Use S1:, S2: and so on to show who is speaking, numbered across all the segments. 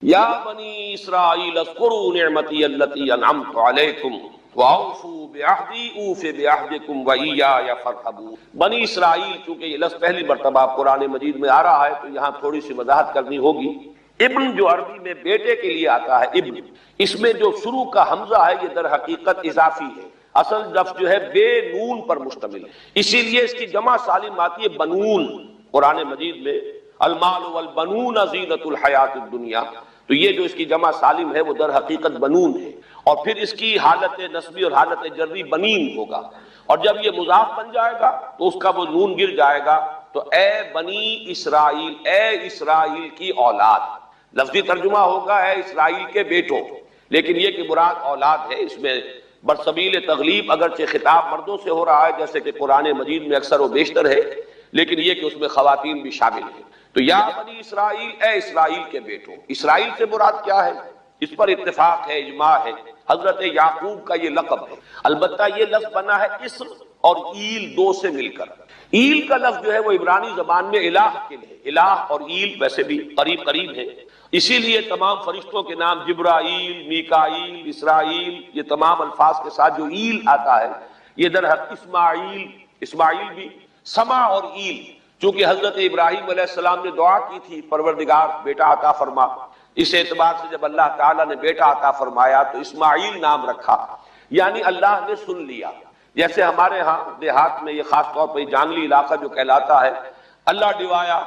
S1: یا بنی اسرائیل اذکروا نعمتی التی انعمت علیکم واوفوا بعہدی اوف بعہدکم وایای فارہبون۔ بنی اسرائیل، چونکہ یہ لفظ پہلی مرتبہ قرآن مجید میں آ رہا ہے تو یہاں تھوڑی سی وضاحت کرنی ہوگی۔ ابن جو عربی میں بیٹے کے لیے آتا ہے ابن، اس میں جو شروع کا حمزہ ہے یہ در حقیقت اضافی ہے، اصل لفظ جو ہے بے نون پر مشتمل ہے، اسی لیے اس کی جمع سالم آتی ہے بنون۔ قرآن مجید میں المال والبنون زینۃ الحیات الدنیا، تو یہ جو اس کی جمع سالم ہے وہ در حقیقت بنون ہے، اور پھر اس کی حالت نسبی اور حالت جری بنین ہوگا، اور جب یہ مضاف بن جائے گا تو اس کا وہ نون گر جائے گا، تو اے بنی اسرائیل، اے اسرائیل کی اولاد۔ لفظی ترجمہ ہوگا اے اسرائیل کے بیٹوں، لیکن یہ کہ مراد اولاد ہے، اس میں برسبیل تغلیب اگرچہ خطاب مردوں سے ہو رہا ہے جیسے کہ قرآن مجید میں اکثر و بیشتر ہے، لیکن یہ کہ اس میں خواتین بھی شامل ہیں۔ تو یا بنی اسرائیل، اے اسرائیل کے بیٹوں۔ اسرائیل سے مراد کیا ہے؟ اس پر اتفاق ہے، اجماع ہے، حضرت یعقوب کا یہ لقب ہے۔ البتہ یہ لفظ بنا ہے اسر اور ایل دو سے مل کر۔ ایل کا لفظ جو ہے وہ عبرانی زبان میں الہ کے لیے، الہ اور ایل ویسے بھی قریب قریب ہے، اسی لیے تمام فرشتوں کے نام جبرائیل، میکائیل، اسرائیل، یہ تمام الفاظ کے ساتھ جو ایل آتا ہے یہ در حق اسماعیل بھی، سما اور ایل، چونکہ حضرت ابراہیم علیہ السلام نے دعا کی تھی پروردگار بیٹا عطا فرما، اس اعتبار سے جب اللہ تعالیٰ نے بیٹا عطا فرمایا تو اسماعیل نام رکھا، یعنی اللہ نے سن لیا۔ جیسے ہمارے ہاں دیہات میں یہ خاص طور پر جانگلی علاقہ جو کہلاتا ہے، اللہ ڈوایا،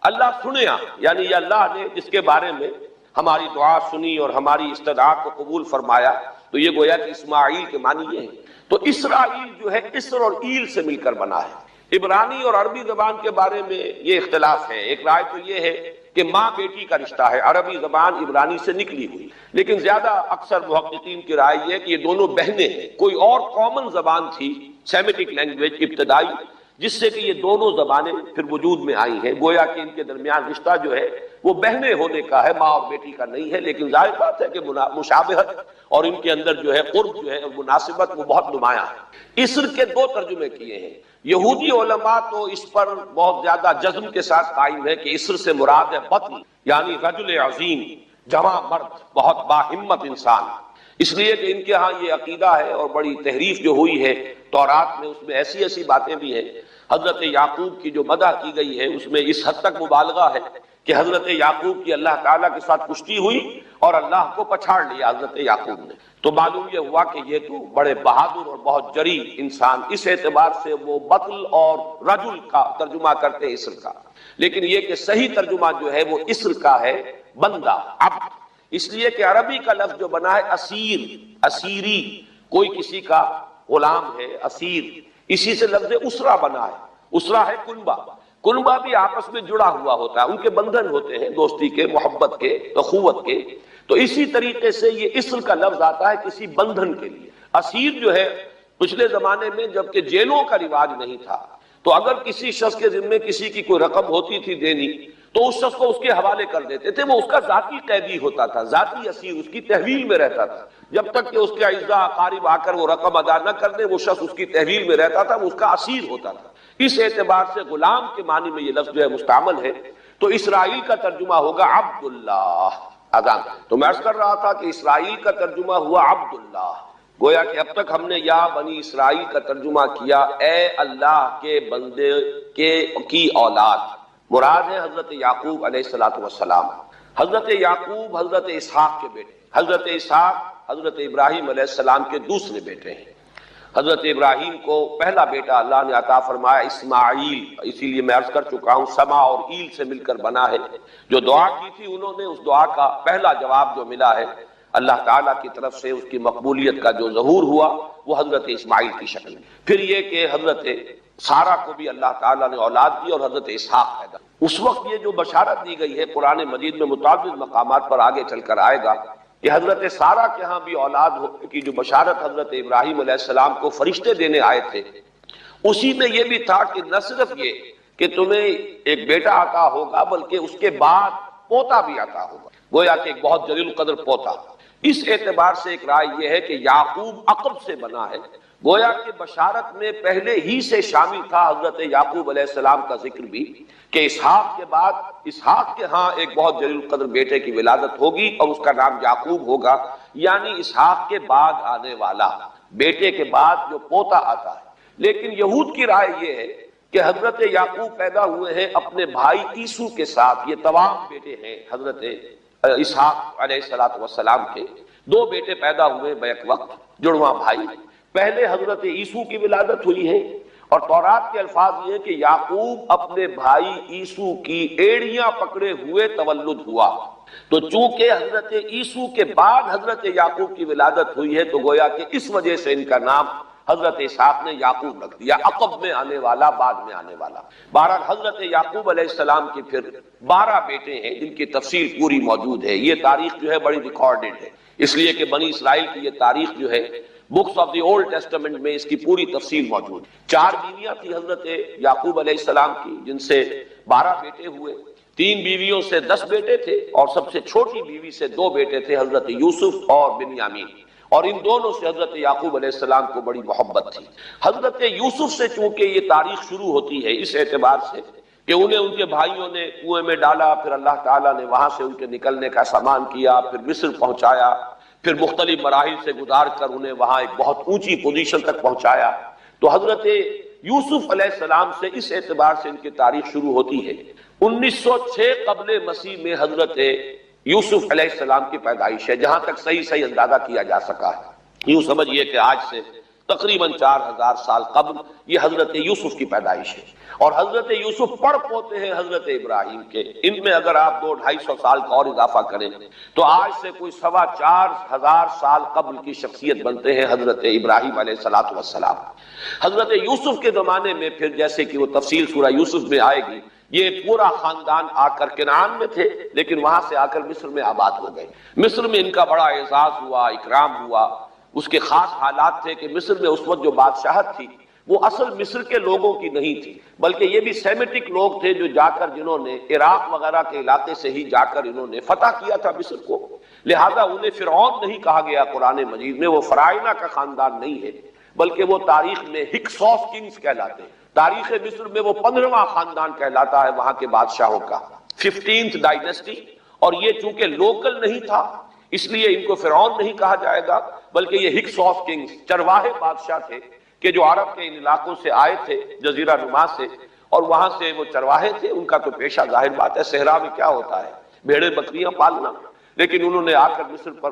S1: اللہ سنیا، یعنی یہ اللہ نے جس کے بارے میں ہماری دعا سنی اور ہماری استدعا کو قبول فرمایا، تو یہ گویا کہ اسماعیل کے معنی یہ ہے۔ تو اسرائیل جو ہے اسر اور ایل سے مل کر بنا ہے۔ عبرانی اور عربی زبان کے بارے میں یہ اختلاف ہے، ایک رائے تو یہ ہے کہ ماں بیٹی کا رشتہ ہے، عربی زبان عبرانی سے نکلی ہوئی، لیکن زیادہ اکثر محققین کی رائے یہ ہے کہ یہ دونوں بہنیں ہیں، کوئی اور کامن زبان تھی، سیمیٹک لینگویج ابتدائی، جس سے کہ یہ دونوں زبانیں پھر وجود میں آئی ہیں، گویا کہ ان کے درمیان رشتہ جو ہے وہ بہنیں ہونے کا ہے، ماں اور بیٹی کا نہیں ہے، لیکن ظاہر بات ہے کہ مشابہت اور ان کے اندر جو ہے قرب جو ہے مناسبت وہ بہت نمایاں ہے۔ اسر کے دو ترجمے کیے ہیں، یہودی علماء تو اس پر بہت زیادہ جزم کے ساتھ قائم ہے کہ اسر سے مراد ہے بطن، یعنی رجل عظیم، جواں مرد، بہت باہمت انسان، اس لیے کہ ان کے ہاں یہ عقیدہ ہے اور بڑی تحریف جو ہوئی ہے تورات میں، اس میں ایسی ایسی باتیں بھی ہیں۔ حضرت یعقوب کی جو مدح کی گئی ہے اس میں اس حد تک مبالغہ ہے کہ حضرت یعقوب کی اللہ تعالیٰ کے ساتھ کشتی ہوئی اور اللہ کو پچھاڑ لیا حضرت یعقوب نے، تو معلوم یہ ہوا کہ یہ تو بڑے بہادر اور بہت جری انسان، اس اعتبار سے وہ بطل اور رجل کا ترجمہ کرتے ہیں اسر کا، لیکن یہ کہ صحیح ترجمہ جو ہے وہ اسر کا ہے بندہ، عبد، اس لیے کہ عربی کا لفظ جو بنا ہے اسیر، اسیری، کوئی کسی کا غلام ہے، اسیر، اسی سے لفظ اسرہ بنا ہے، اسرہ ہے کنبہ، کنبہ بھی آپس میں جڑا ہوا ہوتا ہے، ان کے بندھن ہوتے ہیں دوستی کے، محبت کے، اخوت کے، تو اسی طریقے سے یہ اسر کا لفظ آتا ہے کسی بندھن کے لیے۔ اسیر جو ہے پچھلے زمانے میں جبکہ جیلوں کا رواج نہیں تھا تو اگر کسی شخص کے ذمے کسی کی کوئی رقم ہوتی تھی دینی تو اس شخص کو اس کے حوالے کر دیتے تھے، وہ اس کا ذاتی قیدی ہوتا تھا، ذاتی اسیر، اس کی تحویل میں رہتا تھا، جب تک کہ اس کے اعزاء اقارب آ کر وہ رقم ادا نہ کر دے وہ شخص اس کی تحویل میں رہتا تھا، وہ اس کا اسیر ہوتا تھا۔ اس اعتبار سے غلام کے معنی میں یہ لفظ جو ہے مستعمل ہے، تو اسرائیل کا ترجمہ ہوگا عبداللہ۔ اذان تو میں عرض کر رہا تھا کہ اسرائیل کا ترجمہ ہوا عبداللہ، گویا کہ اب تک ہم نے یا بنی اسرائیل کا ترجمہ کیا اے اللہ کے بندے کی اولاد، مراد ہے حضرت یعقوب علیہ السلام۔ حضرت یعقوب حضرت اسحاق کے بیٹے، حضرت اسحاق حضرت ابراہیم علیہ السلام کے دوسرے بیٹے ہیں۔ حضرت ابراہیم کو پہلا بیٹا اللہ نے عطا فرمایا اسماعیل، اسی لیے میں عرض کر چکا ہوں سما اور ایل سے مل کر بنا ہے، جو دعا کی تھی انہوں نے اس دعا کا پہلا جواب جو ملا ہے اللہ تعالیٰ کی طرف سے، اس کی مقبولیت کا جو ظہور ہوا وہ حضرت اسماعیل کی شکل میں۔ پھر یہ کہ حضرت سارہ کو بھی اللہ تعالیٰ نے اولاد دی اور حضرت اسحاق پیدا۔ اس وقت یہ جو بشارت دی گئی ہے قرآن مجید میں متعدد مقامات پر آگے چل کر آئے گا کہ حضرت سارہ کے ہاں بھی اولاد ہونے کی جو بشارت حضرت ابراہیم علیہ السلام کو فرشتے دینے آئے تھے، اسی میں یہ بھی تھا کہ نہ صرف یہ کہ تمہیں ایک بیٹا عطا ہوگا بلکہ اس کے بعد پوتا بھی عطا ہوگا، گویا کہ ایک بہت جلیل القدر پوتا۔ اس اعتبار سے ایک رائے یہ ہے کہ یعقوب عقب سے بنا ہے، گویا کہ بشارت میں پہلے ہی سے شامل تھا حضرت یعقوب علیہ السلام کا ذکر بھی، کہ اسحاق کے بعد اسحاق کے ہاں ایک بہت جلیل القدر بیٹے کی ولادت ہوگی اور اس کا نام یعقوب ہوگا، یعنی اسحاق کے بعد آنے والا، بیٹے کے بعد جو پوتا آتا ہے۔ لیکن یہود کی رائے یہ ہے کہ حضرت یعقوب پیدا ہوئے ہیں اپنے بھائی عیسو کے ساتھ، یہ تمام بیٹے ہیں حضرت اسحاق علیہ السلام کے، دو بیٹے پیدا ہوئے بیک وقت، جڑواں بھائی۔ پہلے حضرت عیسو کی ولادت ہوئی ہے، اور تورات کے الفاظ یہ ہے کہ یعقوب اپنے بھائی عیسو کی ایڑیاں پکڑے ہوئے تولد ہوا۔ تو چونکہ حضرت عیسو کے بعد حضرت یعقوب کی ولادت ہوئی ہے، تو گویا کہ اس وجہ سے ان کا نام حضرت اسحاق نے یعقوب رکھ دیا، عقب میں آنے والا، بعد میں آنے والا۔ بہرحال حضرت یعقوب علیہ السلام کے پھر 12 بیٹے ہیں جن کی تفصیل پوری موجود ہے۔ یہ تاریخ جو ہے بڑی ریکارڈڈ ہے، اس لیے کہ بنی اسرائیل کی یہ تاریخ جو ہے books of the old testament میں اس کی پوری تفصیل موجود ہے۔ 4 بیویاں تھی حضرت یعقوب علیہ السلام کی، جن سے 12 بیٹے ہوئے، 3 بیویوں سے 10 بیٹے تھے، اور سب سے چھوٹی بیوی سے 2 بیٹے تھے، حضرت یوسف اور بنیامین، اور ان دونوں سے حضرت یعقوب علیہ السلام کو بڑی محبت تھی۔ حضرت یوسف سے چونکہ یہ تاریخ شروع ہوتی ہے اس اعتبار سے کہ انہیں ان کے بھائیوں نے کنویں میں ڈالا، پھر اللہ تعالیٰ نے وہاں سے ان کے نکلنے کا سامان کیا، پھر مصر پہنچایا، پھر مختلف مراحل سے گزار کر انہیں وہاں ایک بہت اونچی پوزیشن تک پہنچایا۔ تو حضرت یوسف علیہ السلام سے اس اعتبار سے ان کی تاریخ شروع ہوتی ہے۔ 1906 قبل مسیح میں حضرت یوسف علیہ السلام کی پیدائش ہے، جہاں تک صحیح اندازہ کیا جا سکا ہے۔ یوں سمجھئے کہ آج سے تقریباً 4000 سال قبل یہ حضرت یوسف کی پیدائش ہے، اور حضرت یوسف پڑ پوتے ہیں حضرت ابراہیم کے۔ ان میں اگر آپ 200-250 سال کا اور اضافہ کریں تو آج سے کوئی 4500 سال قبل کی شخصیت بنتے ہیں حضرت ابراہیم علیہ السلام۔ حضرت یوسف کے زمانے میں پھر جیسے کہ وہ تفصیل سورہ یوسف میں آئے گی، یہ پورا خاندان آ کر کنعان میں تھے، لیکن وہاں سے آ کر مصر میں آباد ہو گئے۔ مصر میں ان کا بڑا اعزاز ہوا، اکرام ہوا۔ اس کے خاص حالات تھے کہ مصر میں اس وقت جو بادشاہت تھی وہ اصل مصر کے لوگوں کی نہیں تھی، بلکہ یہ بھی سیمیٹک لوگ تھے جو جا کر جنہوں نے عراق وغیرہ کے علاقے سے ہی جا کر انہوں نے فتح کیا تھا مصر کو، لہذا انہیں فرعون نہیں کہا گیا قرآن مجید میں، وہ فراعنہ کا خاندان نہیں ہے، بلکہ وہ تاریخ میں ہکسوس کنگز کہلاتے ہیں۔ تاریخ مصر میں وہ 15واں خاندان کہلاتا ہے وہاں کے بادشاہوں کا، 15th ڈائنسٹی، اور یہ چونکہ لوکل نہیں تھا اس لیے ان کو فرعون نہیں کہا جائے گا، بلکہ یہ ہکسوس کنگز چرواہے بادشاہ تھے کہ جو عرب کے ان علاقوں سے آئے تھے جزیرہ نما سے، اور وہاں سے وہ چرواہے تھے۔ ان کا تو پیشہ ظاہر بات ہے صحرا میں کیا ہوتا ہے، بھیڑیں بکریاں پالنا، لیکن انہوں نے آ کر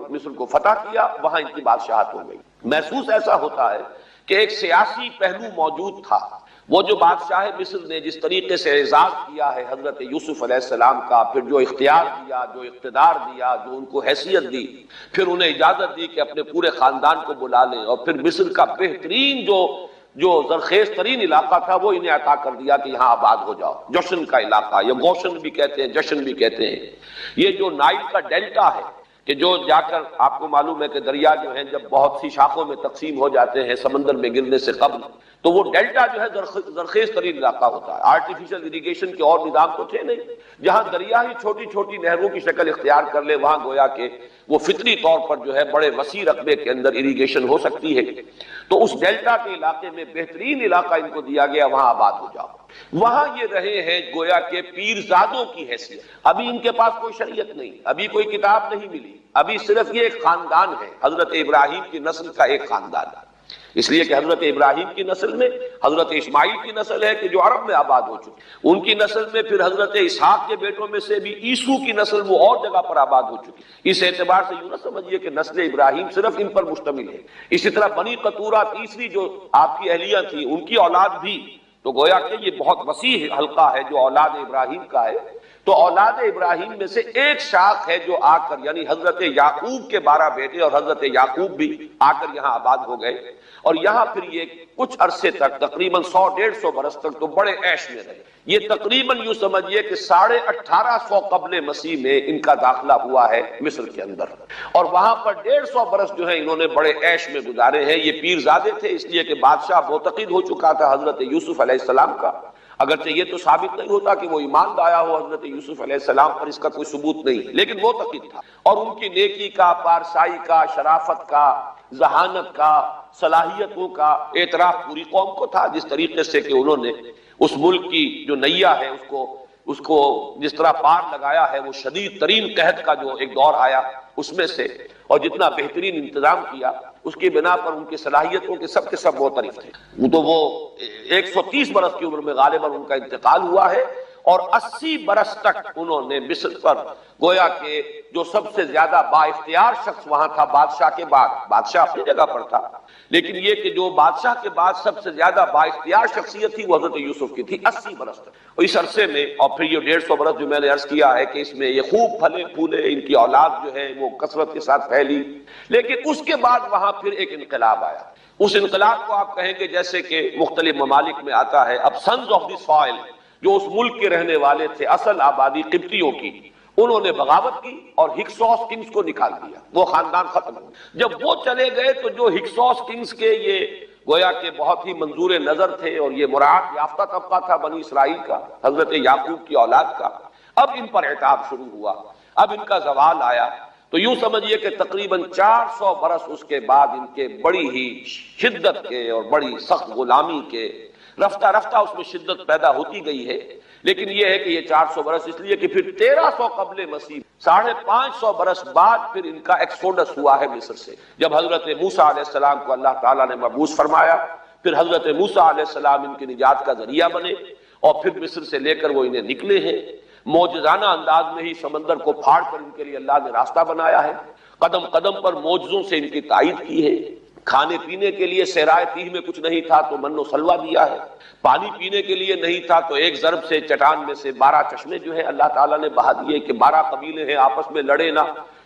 S1: مصر کو فتح کیا، وہاں ان کی بادشاہت ہو گئی۔ محسوس ایسا ہوتا ہے کہ ایک سیاسی پہلو موجود تھا۔ وہ جو بادشاہ مصر نے جس طریقے سے اعزاز کیا ہے حضرت یوسف علیہ السلام کا، پھر جو اختیار دیا، جو اقتدار دیا، جو ان کو حیثیت دی، پھر انہیں اجازت دی کہ اپنے پورے خاندان کو بلا لیں، اور پھر مصر کا بہترین جو زرخیز ترین علاقہ تھا وہ انہیں عطا کر دیا کہ یہاں آباد ہو جاؤ۔ جوشن کا علاقہ، یا گوشن بھی کہتے ہیں، جشن بھی کہتے ہیں، یہ جو نائل کا ڈیلٹا ہے کہ جو جا کر آپ کو معلوم ہے کہ دریا جو ہیں جب بہت سی شاخوں میں تقسیم ہو جاتے ہیں سمندر میں گرنے سے قبل، تو وہ ڈیلٹا جو ہے زرخیز ترین علاقہ ہوتا ہے۔ آرٹیفیشل اریگیشن کے اور نظام تو تھے نہیں، جہاں دریا ہی چھوٹی چھوٹی نہروں کی شکل اختیار کر لے، وہاں گویا کہ وہ فطری طور پر جو ہے بڑے وسیع رقبے کے اندر اریگیشن ہو سکتی ہے۔ تو اس ڈیلٹا کے علاقے میں بہترین علاقہ ان کو دیا گیا، وہاں آباد ہو جاؤ۔ وہاں یہ رہے ہیں گویا کہ پیرزادوں کی حیثیت۔ ابھی ان کے پاس کوئی شریعت نہیں، ابھی کوئی کتاب نہیں ملی، ابھی صرف یہ ایک خاندان ہے، حضرت ابراہیم کی نسل کا ایک خاندان ہے، اس لیے کہ حضرت ابراہیم کی نسل میں حضرت اسماعیل کی نسل ہے کہ جو عرب میں آباد ہو چکی، ان کی نسل میں پھر حضرت اسحاق کے بیٹوں میں سے بھی عیسو کی نسل وہ اور جگہ پر آباد ہو چکی۔ اس اعتبار سے یوں نہ سمجھیے کہ نسل ابراہیم صرف ان پر مشتمل ہے۔ اسی طرح بنی قطورہ تیسری جو آپ کی اہلیہ تھی، ان کی اولاد بھی، تو گویا کہ یہ بہت وسیع حلقہ ہے جو اولاد ابراہیم کا ہے۔ تو اولاد ابراہیم میں سے ایک شاخ ہے جو آ کر، یعنی حضرت یعقوب کے 12 بیٹے اور حضرت یعقوب بھی آ کر یہاں آباد ہو گئے، اور یہاں پھر یہ کچھ عرصے تک تقریباً 100-150 برس تک تو بڑے عیش میں رہے۔ یہ تقریباً یوں سمجھیے کہ 1850 قبل مسیح میں ان کا داخلہ ہوا ہے مصر کے اندر، اور وہاں پر 150 برس جو ہے انہوں نے بڑے عیش میں گزارے ہیں۔ یہ پیرزادے تھے اس لیے کہ بادشاہ معتقد ہو چکا تھا حضرت یوسف علیہ السلام کا، اگرچہ یہ تو ثابت نہیں ہوتا کہ وہ ایمان لایا ہو حضرت یوسف علیہ السلام پر، اس کا کوئی ثبوت نہیں، لیکن وہ معتقد تھا، اور ان کی نیکی کا، پارسائی کا، شرافت کا، ذہانت کا، صلاحیتوں کا اعتراف پوری قوم کو تھا، جس طریقے سے کہ انہوں نے اس ملک کی جو نیا ہے اس کو جس طرح پار لگایا ہے، وہ شدید ترین قحط کا جو ایک دور آیا اس میں سے، اور جتنا بہترین انتظام کیا اس کی بنا پر ان کی صلاحیتوں کے سب معترف تھے۔ تو وہ 130 برس کی عمر میں غالباً ان کا انتقال ہوا ہے، اور 80 برس تک انہوں نے مصر پر گویا کہ جو سب سے زیادہ با اختیار شخص وہاں تھا بادشاہ کے بعد، بادشاہ اپنی جگہ پر تھا، لیکن یہ کہ جو بادشاہ کے بعد سب سے زیادہ با اختیار شخصیت تھی وہ حضرت یوسف کی تھی 80 برس تک۔ اور اس عرصے میں، اور پھر یہ 150 برس جو میں نے عرض کیا ہے کہ اس میں یہ خوب پھلے پھولے، ان کی اولاد جو ہے وہ کثرت کے ساتھ پھیلی، لیکن اس کے بعد وہاں پھر ایک انقلاب آیا۔ اس انقلاب کو آپ کہیں گے جیسے کہ مختلف ممالک میں آتا ہے، اب سنز آف دی سوائل جو اس ملک کے رہنے والے تھے، اصل آبادی قبطیوں کی، انہوں نے بغاوت کی اور ہکسوس کنگز کو نکال دیا، وہ خاندان ختم ہو۔ جب وہ چلے گئے تو جو ہکسوس کنگز کے یہ گویا کہ بہت ہی منظور نظر تھے اور یہ مراعات یافتہ طبقہ تھا بنی اسرائیل کا، حضرت یعقوب کی اولاد کا، اب ان پر عتاب شروع ہوا، اب ان کا زوال آیا۔ تو یوں سمجھیے کہ تقریباً 400 برس اس کے بعد ان کے بڑی ہی شدت کے اور بڑی سخت غلامی کے، رفتہ رفتہ اس میں شدت پیدا ہوتی گئی ہے، لیکن یہ ہے کہ یہ 400 برس اس لیے کہ پھر 1300 قبل مسیح 550 برس بعد پھر ان کا ایکسوڈس ہوا ہے مصر سے، جب حضرت موسیٰ علیہ السلام کو اللہ تعالیٰ نے مبعوث فرمایا، پھر حضرت موسیٰ علیہ السلام ان کی نجات کا ذریعہ بنے، اور پھر مصر سے لے کر وہ انہیں نکلے ہیں، معجزانہ انداز میں ہی سمندر کو پھاڑ کر ان کے لیے اللہ نے راستہ بنایا ہے، قدم قدم پر معجزوں سے ان کی تائید کی ہے، کھانے پینے کے لیے صحرائے تیہ میں کچھ نہیں تھا تو من و سلوہ دیا ہے، پانی پینے کے لیے نہیں تھا تو ایک ضرب سے چٹان میں سے 12 چشمے جو ہے اللہ تعالیٰ نے بہا دیے کہ 12 قبیلے ہیں آپس میں لڑے نہ،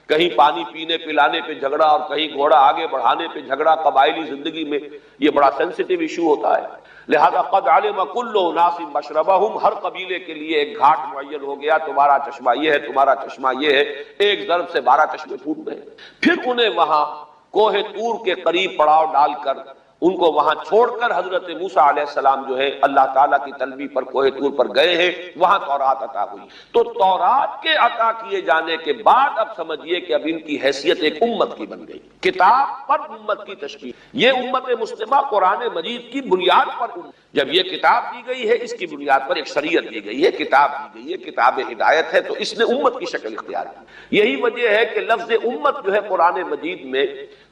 S1: کہیں پانی پینے پلانے پہ جھگڑا اور کہیں گھوڑا آگے بڑھانے پہ جھگڑا، قبائلی زندگی میں یہ بڑا سینسیٹیو ایشو ہوتا ہے، لہذا قد علم کل اناس مشربہم، ہر قبیلے کے لیے ایک گھاٹ معین ہو گیا، تمہارا چشمہ یہ ہے، تمہارا چشمہ یہ ہے، ایک ضرب سے 12 چشمے پھوٹ گئے۔ پھر انہیں وہاں کوہ طور کے قریب پڑاؤ ڈال کر ان کو وہاں چھوڑ کر حضرت موسیٰ علیہ السلام جو ہے اللہ تعالیٰ کی طلبی پر کوہ طور پر گئے ہیں، وہاں تورات عطا ہوئی۔ تو تورات کے عطا کیے جانے کے بعد اب سمجھیے کہ اب ان کی حیثیت ایک امت کی بن گئی، کتاب پر امت کی تشکیل، یہ امت مسلمہ قرآن مجید کی بنیاد پر، جب یہ کتاب دی گئی ہے اس کی بنیاد پر ایک شریعت دی گئی ہے، کتاب دی گئی ہے، کتاب ہدایت ہے، تو اس نے امت کی شکل اختیار کی۔ یہی وجہ ہے کہ لفظ امت جو ہے قرآن مجید میں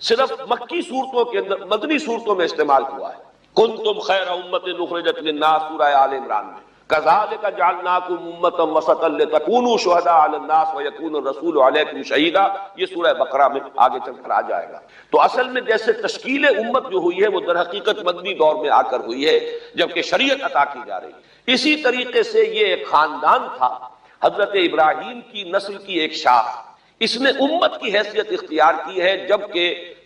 S1: صرف مکی صورتوں کے اندر، مدنی صورتوں میں استعمال ہوا ہے۔ کنتم خیر امت اخرجت للناس سورہ آل عمران میں، کذالک جعلناکم امۃ وسطا لتکونوا شہداء علی الناس ویکون الرسول علیکم شہیدا، یہ سورہ بقرہ میں آگے چل کر آ جائے گا۔ تو اصل میں جیسے تشکیل امت جو ہوئی ہے وہ در حقیقت مدنی دور میں آ کر ہوئی ہے جبکہ شریعت عطا کی جا رہی ہے۔ اسی طریقے سے یہ ایک خاندان تھا، حضرت ابراہیم کی نسل کی ایک شاخ، اس نے امت کی حیثیت اختیار کی ہے جبکہ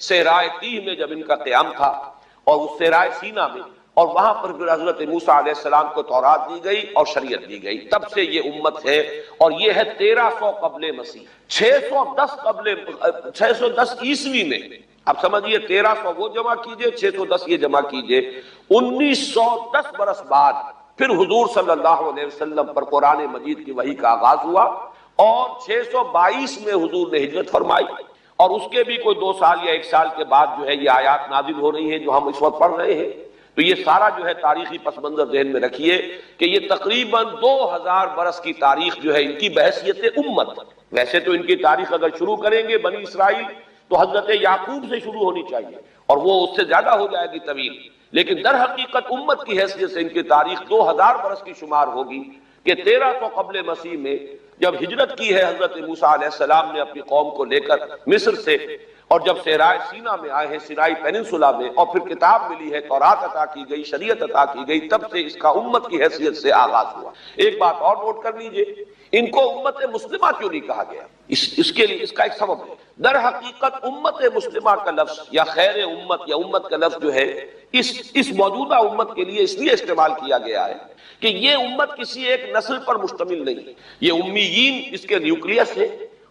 S1: صحرائے تیہ میں جب ان کا قیام تھا اور اس صحرائے سینا میں، اور وہاں پر پھر حضرت موسیٰ علیہ السلام کو تورات دی گئی اور شریعت دی گئی، تب سے یہ امت ہے، اور یہ ہے 1300 قبل مسیح، 610 عیسوی میں، اب سمجھیے 1300 وہ جمع کیجئے، 610 یہ جمع کیجئے، 1910 برس بعد پھر حضور صلی اللہ علیہ وسلم پر قرآن مجید کی وحی کا آغاز ہوا، اور 622 میں حضور نے ہجرت فرمائی، اور اس کے بھی کوئی 2 سال یا 1 سال کے بعد جو ہے یہ آیات نازل ہو رہی ہیں جو ہم اس وقت پڑھ رہے ہیں۔ تو یہ سارا جو ہے تاریخی پس منظر ذہن میں رکھیے کہ یہ تقریباً 2000 برس کی تاریخ جو ہے ان کی بحیثیت امت، ویسے تو ان کی تاریخ اگر شروع کریں گے بنی اسرائیل تو حضرت یعقوب سے شروع ہونی چاہیے اور وہ اس سے زیادہ ہو جائے گی طویل، لیکن در حقیقت امت کی حیثیت سے ان کی تاریخ 2000 برس کی شمار ہوگی کہ 1300 قبل مسیح میں جب ہجرت کی ہے حضرت موسیٰ علیہ السلام نے اپنی قوم کو لے کر مصر سے، اور جب صحرائے سینا میں آئے ہیں، سینائی پیننسولا میں، اور پھر کتاب ملی ہے، تورات عطا کی گئی، شریعت عطا کی گئی، تب سے اس کا امت کی حیثیت سے آغاز ہوا۔ ایک بات اور نوٹ کر لیجئے، ان کو امت مسلمہ کیوں نہیں کہا گیا؟ اس کے لیے اس کا ایک سبب ہے۔ در حقیقت امت مسلمہ کا لفظ یا خیر امت یا امت کا لفظ جو ہے اس موجودہ امت کے لیے اس لیے استعمال کیا گیا ہے کہ یہ امت کسی ایک نسل پر مشتمل نہیں، یہ امیین اس کے نیوکلیس ہے،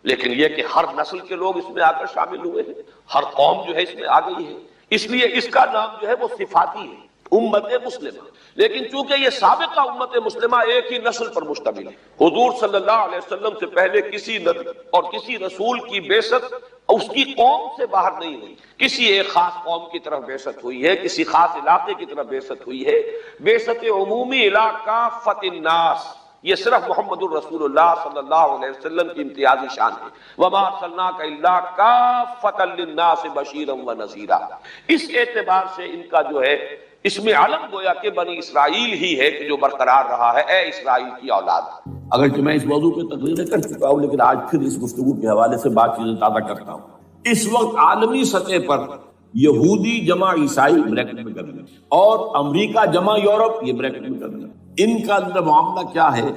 S1: لیکن یہ کہ ہر نسل کے لوگ اس میں آ کر شامل ہوئے ہیں، ہر قوم جو ہے اس میں آ گئی ہے، اس لیے اس کا نام جو ہے وہ صفاتی ہے، امت مسلمہ۔ لیکن چونکہ یہ سابقہ امت مسلمہ ایک ہی نسل پر مشتمل ہے، حضور صلی اللہ علیہ وسلم سے پہلے کسی نبی اور کسی رسول کی بعثت اس کی قوم سے باہر نہیں ہوئی، کسی ایک خاص قوم کی طرف بعثت ہوئی ہے، کسی خاص علاقے کی طرف بعثت ہوئی ہے۔ بعثت عمومی علاقہ کافۃ الناس، یہ صرف محمد الرسول اللہ صلی اللہ علیہ وسلم کی امتیازی شان ہے۔ وما ارسلناک الا کافۃ للناس بشیرا ونذیرا۔ اس اعتبار سے ان کا جو ہے اس میں علم گویا کہ بنی اسرائیل ہی ہے کہ جو برقرار رہا ہے، اے اسرائیل کی اولاد۔
S2: اگرچہ میں اس موضوع پہ تقریریں کر چکا ہوں، لیکن آج پھر اس گفتگو کے حوالے سے بات چیزیں تازہ کرتا ہوں۔ اس وقت عالمی سطح پر یہودی جمع عیسائی بریکٹ میں کر لیں، اور امریکہ جمع یورپ یہ بریکٹ میں کر لیں۔ ان کا اندر معاملہ کیا ہے؟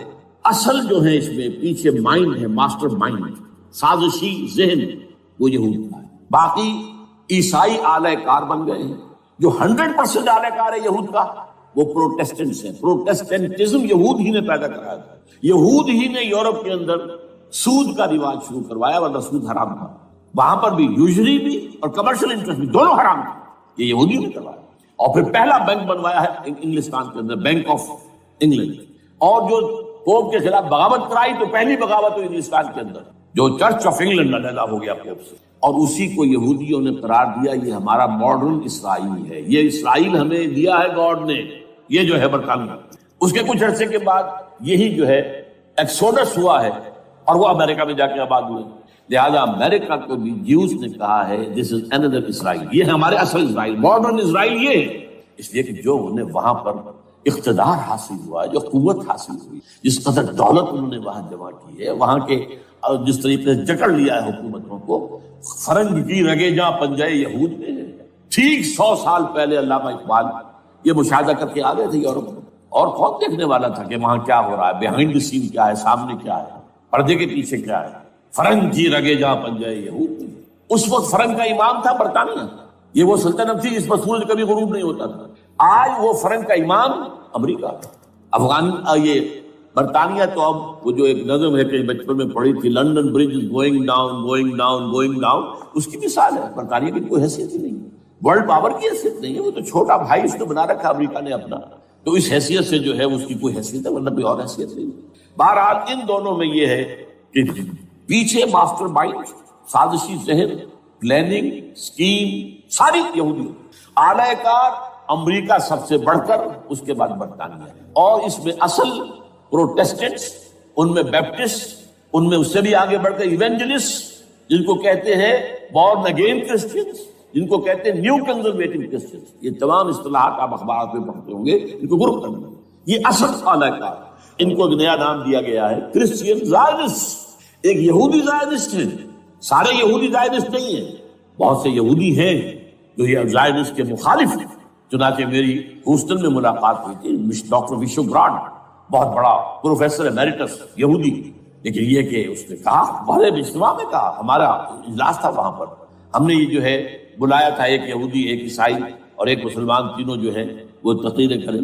S2: اصل جو ہے اس میں پیچھے مائنڈ ہے، ماسٹر مائنڈ، سازشی ذہن، وہ یہود کا ہے۔ باقی عیسائی آلہ کار بن گئے ہیں۔ جو 100% آلہ کار ہے یہود کا وہ پروٹیسٹنٹس ہیں۔ پروٹیسٹنٹزم یہود ہی نے پیدا کرایا تھا، یہود ہی نے یورپ کے اندر سود کا رواج شروع کروایا، ورنہ سود حرام تھا وہاں پر بھی، یوزری بھی اور کمرشل انٹرسٹ بھی، دونوں حرام تھے، یہ یہودیوں نے کروایا۔ اور پھر پہلا بینک بنوایا ہے انگلستان کے اندر، بینک آف انگلینڈ، اور جو پوپ کے خلاف بغاوت کرائی تو پہلی بغاوت ہوئی انگلستان کے اندر، جو چرچ آف انگلینڈ علیحدہ ہو گیا پوپ سے، اور اسی کو یہودیوں نے قرار دیا یہ ہمارا ماڈرن اسرائیل ہے، یہ اسرائیل ہمیں دیا ہے گاڈ نے، یہ جو ہے برطانیہ۔ اس کے کچھ عرصے کے بعد یہی جو ہے ایکسوڈس ہوا ہے اور وہ امریکہ میں جا کے آباد ہوئے، لہذا امریکہ کو بھی جیوز نے کہا ہے دس از another اسرائیل، یہ ہمارے اصل اسرائیل، ماڈرن اسرائیل یہ ہے۔ اس لیے کہ جو انہیں وہاں پر اقتدار حاصل ہوا، جو قوت حاصل ہوئی، جس قدر دولت انہوں نے وہاں جمع کی ہے، وہاں کے جس طریقے سے جکڑ لیا ہے حکومتوں کو، فرنگ کی رگے جہاں پنجے یہود میں ہے۔ ٹھیک 100 سال پہلے علامہ اقبال یہ مشاہدہ کر کے آ گئے تھے یورپ میں، اور کون دیکھنے والا تھا کہ وہاں کیا ہو رہا ہے، بیہائنڈ دی سین کیا ہے، سامنے کیا ہے، پردے کے پیچھے کیا ہے۔ فرنگ کی رگے جہاں پنجے یہود میں، اس وقت فرنگ کا امام تھا برطانیہ، یہ وہ سلطنت تھی جس پر سورج کبھی غروب نہیں ہوتا تھا۔ آج وہ فرنگ کا امام امریکہ، افغان، یہ برطانیہ تو اب وہ جو ایک نظم ہے کہ بچپن میں پڑھی تھی، London bridge is going down going down going down, اس کی مثال ہے۔ برطانیہ کی کوئی حیثیت ہی نہیں ہے، ورلڈ پاور کی حیثیت نہیں ہے، وہ تو چھوٹا بھائی اس نے بنا رکھا امریکہ نے اپنا، تو اس حیثیت سے جو ہے اس کی کوئی حیثیت ہے، ورنہ کوئی اور حیثیت نہیں ہے۔ بہرحال ان دونوں میں یہ ہے کہ پیچھے ماسٹر مائنڈ، سازشی ذہن، پلاننگ، اسکیم ساری یہودی، اعلی کار امریکہ سب سے بڑھ کر، اس کے بعد برطانیہ، اور اس میں اصل پروٹیسٹنٹس، ان میں بیپٹسٹ، ان میں اس سے بھی آگے بڑھ کر ایونجلسٹ، جن کو کہتے ہیں بورن اگین کرسچنز، جن کو کہتے ہیں نیو کنزرویٹو کرسچنز، یہ تمام اصطلاحات آپ اخبارات میں پڑھتے ہوں گے، ان کو گروپ کرنا، یہ اصل اعلی کار۔ ان کو ایک نیا نام دیا گیا ہے کرسچین زائنسٹ۔ ایک یہودی زائنسٹ ہیں، سارے یہودی زائنسٹ نہیں ہیں، بہت سے یہودی ہیں جو یہ زائنسٹ کے مخالف ہیں۔ چنانچہ میری ہیوسٹن میں ملاقات ہوئی تھی ڈاکٹر وشو براڈ، بہت بڑا پروفیسر ایمیریٹس یہودی، لیکن یہ کہ اس نے کہا، بڑے اجتماع میں کہا، ہمارا اجلاس تھا وہاں پر، ہم نے یہ جو ہے بلایا تھا ایک یہودی، ایک عیسائی اور ایک مسلمان، تینوں جو ہے وہ تقریریں کریں۔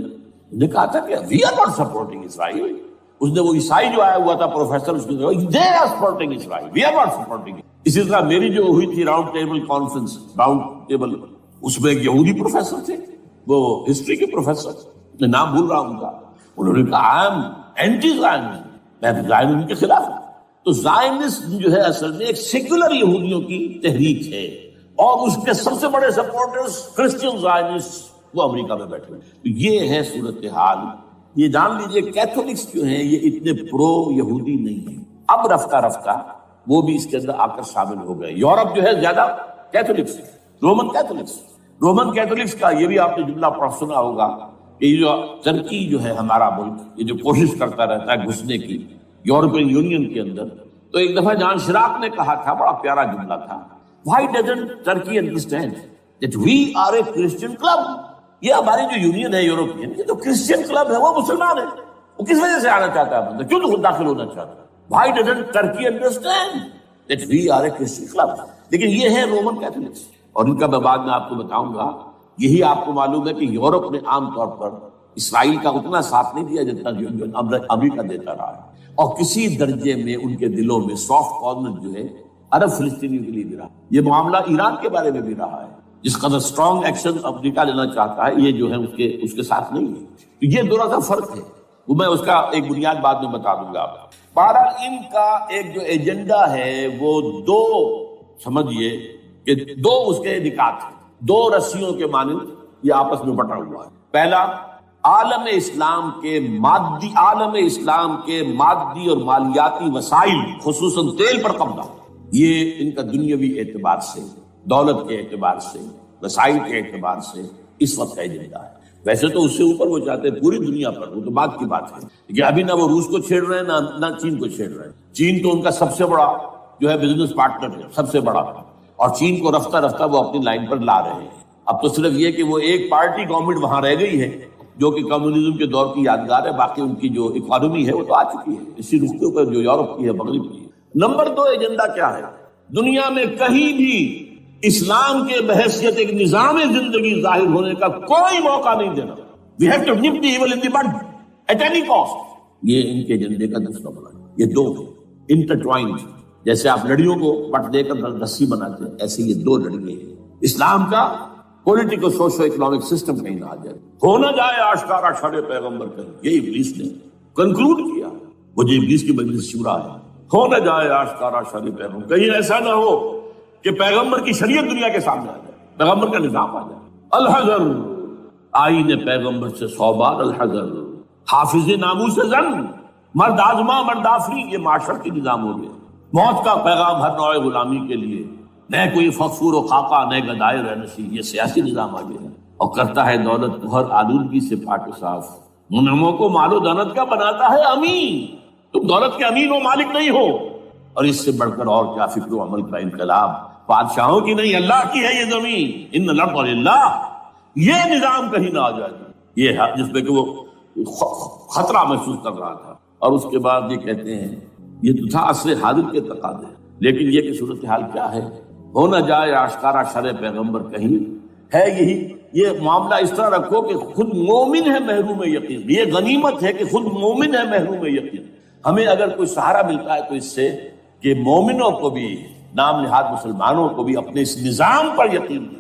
S2: نے کہا تھا کہ وی آر ناٹ سپورٹنگ اسرائیل۔ اس نے وہ عیسائی جو آیا ہوا تھا پروفیسر، اس نے کہا they are supporting Israel, we are not supporting. اسی طرح میری جو ہوئی تھی round table conference, round table, اس میں ایک یہودی پروفیسر تھے، وہ ہسٹری کے پروفیسر، میں نام بھول رہا ہوں ان کا، انہوں نے کہا آئی ایم اینٹی زائنسٹ، میں زائنسٹ کے خلاف ہوں۔ تو زائنسٹ جو ہے اصل میں ایک سیکولر یہودیوں کی تحریک ہے، اور اس کے سب سے بڑے سپورٹرز کرسچین زائنسٹ وہ امریکہ میں بیٹھے ہیں۔ تو یہ ہے صورتحال۔ یہ جان لیجئے کیتھولکس جو ہیں یہ اتنے پرو یہودی نہیں ہیں، اب رفتہ رفتہ وہ بھی اس کے اندر آ کر شامل ہو گئے۔ یورپ جو ہے زیادہ Catholics, Roman Catholics, Roman Catholics کا یہ بھی آپ نے جملہ پڑھ سنا ہوگا کہ یہ جو ترکی جو ہے ہمارا ملک، یہ جو کوشش کرتا رہتا ہے گھسنے کی یورپین یونین کے اندر، تو ایک دفعہ جان شراک نے کہا تھا، بڑا پیارا جملہ تھا، Why doesn't Turkey understand that we are a Christian club؟ یہ ہماری جو یونین ہے یورپین، یہ تو کرسچین کلب ہے، وہ مسلمان ہے، وہ کس وجہ سے آنا چاہتا ہے بندہ، کیوں تو خود داخل ہونا چاہتا ہے؟ Why doesn't Turkey understand that we are a Christian club؟ لیکن یہ ہے رومن کیتھولکس، اور ان کا میں بعد میں آپ کو بتاؤں گا۔ یہی آپ کو معلوم ہے کہ یورپ نے عام طور پر اسرائیل کا اتنا ساتھ نہیں دیا جتنا امریکہ دیتا رہا ہے، اور کسی درجے میں ان کے دلوں میں سافٹ کارنر جو ہے عرب فلسطینیوں کے لیے بھی رہا۔ یہ معاملہ ایران کے بارے میں بھی رہا ہے، جس قدر اسٹرانگ ایکشن امریکہ لینا چاہتا ہے، یہ جو ہے اس کے ساتھ نہیں ہے۔ تو یہ دونوں کا فرق ہے، وہ میں اس کا ایک بنیاد بعد میں بتا دوں گا آپ۔ بہرحال ان کا ایک جو ایجنڈا ہے وہ دو سمجھیے کہ دو اس کے نکات ہیں، دو رسیوں کے مانند یہ آپس میں بٹا ہوا ہے۔ پہلا، عالم اسلام کے مادی اور مالیاتی وسائل خصوصاً تیل پر قبضہ، یہ ان کا دنیاوی اعتبار سے، دولت کے اعتبار سے، وسائل کے اعتبار سے اس وقت کا ایجنڈا ہے۔ ویسے تو اس سے اوپر وہ چاہتے ہیں پوری دنیا پر، وہ تو بات کی بات ہے کہ ابھی نہ وہ روس کو چھیڑ رہے ہیں نہ چین کو چھیڑ رہے ہیں۔ چین تو ان کا سب سے بڑا جو ہے بزنس پارٹنر ہے، سب سے بڑا، اور چین کو رفتہ رفتہ وہ اپنی لائن پر لا رہے ہیں۔ اب تو صرف یہ کہ وہ ایک پارٹی گورنمنٹ وہاں رہ گئی ہے جو کہ کمیونزم کے دور کی یادگار ہے، باقی ان کی جو اکانومی ہے وہ تو آ چکی ہے اسی رخ پر جو یورپ کی ہے، مغرب کی ہے۔ نمبر 2 ایجنڈا کیا ہے؟ دنیا میں کہیں بھی اسلام کے بحیثیت ایک نظام زندگی ظاہر ہونے کا کوئی موقع نہیں دینا۔ We have to nip the evil in the bud at any cost۔ یہ ان کے ایجنڈے کا دوسرا بڑا ہے۔ یہ دو انٹرٹوائنڈ، جیسے آپ لڑیوں کو پٹ دے کر رسی بناتے ہیں، ایسے یہ دو لڑیے ہیں۔ اسلام کا پولیٹیکل سوشو اکنامک سسٹم کہیں نہ آ جائے، ہو نہ جائے آشکارا شر پیغمبر کہیں، یہ ابلیس نے کنکلوڈ کیا، وہ جو ابلیس کی مجلس شورا ہے، ہو نہ جائے آشکارا شر پیغمبر، کہیں ایسا نہ ہو کہ پیغمبر کی شریعت دنیا کے سامنے آ جائے، پیغمبر کا نظام آ جائے۔ الحذر، آئین پیغمبر سے 100 بار الحذر، حافظ ناموس زن، مرد آزما مرد آفری، یہ معاشرتی نظام ہو گیا۔ موت کا پیغام ہر نوع غلامی کے لیے، نہ کوئی فخور و خاکہ نہ گدائے رہنسی، یہ سیاسی نظام آ گیا اور کرتا ہے دولت کو ہر آلودگی سے پاک و صاف، منعموں کو مال و دولت کا بناتا ہے امین۔ تم دولت کے امین و مالک نہیں ہو، اور اس سے بڑھ کر اور کیا فکر و عمل کا انقلاب، بادشاہوں کی نہیں اللہ کی ہے یہ زمین، ان الارض للہ۔ یہ نظام کہیں نہ آ جائے، یہ ہے جس پہ کہ وہ خطرہ محسوس کر رہا تھا۔ اور اس کے بعد یہ کہتے ہیں یہ تو تھا عصر حاضر کے تقاضے، لیکن یہ کہ صورتحال کیا ہے؟ ہو نہ جائے آشکارا شر پیغمبر کہیں، ہے یہی، یہ معاملہ اس طرح رکھو کہ خود مومن ہے محروم یقین، یہ غنیمت ہے کہ خود مومن ہے محروم یقین۔ ہمیں اگر کوئی سہارا ملتا ہے تو اس سے کہ مومنوں کو بھی، نام نہاد مسلمانوں کو بھی اپنے اس نظام پر یقین نہیں،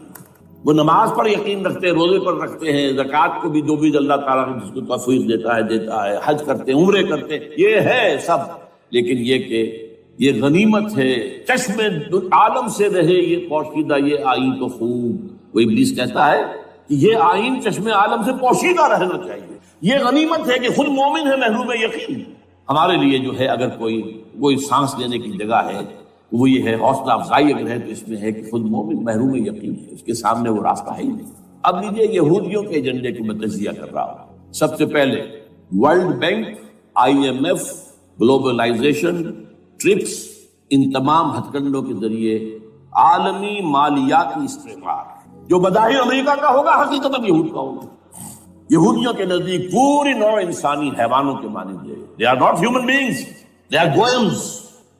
S2: وہ نماز پر یقین رکھتے ہیں، روزے پر رکھتے ہیں، زکوٰۃ کو بھی جو بھی اللہ تعالیٰ نے جس کو توفیق دیتا ہے، حج کرتے ہیں، عمرے کرتے ہیں، یہ ہے سب، لیکن یہ کہ یہ غنیمت ہے، چشم عالم سے رہے یہ پوشیدہ یہ آئین تو خوب۔ وہ ابلیس کہتا ہے کہ یہ آئین چشم عالم سے پوشیدہ رہنا چاہیے، یہ غنیمت ہے کہ خود مومن ہے محروم یقین۔ ہمارے لیے جو ہے اگر کوئی سانس لینے کی جگہ ہے وہ یہ ہے، حوصلہ افزائی اگر ہے تو اس میں ہے کہ خود مومن محروم یقین ہے، اس کے سامنے وہ راستہ ہے ہی نہیں۔ اب لیجیے یہودیوں کے ایجنڈے کو میں تجزیہ کر رہا ہوں۔ سب سے پہلے World Bank, IMF، globalisation, TRIPS, ان تمام ہتھ کنڈوں کے ذریعے عالمی مالیاتی استعمار جو بظاہر امریکہ کا ہوگا حقیقت اب یہود کا ہوگا۔ یہودیوں کے نزدیک پوری نوع انسانی حیوانوں کے مانند ہے۔ They are not human beings, they are goyams,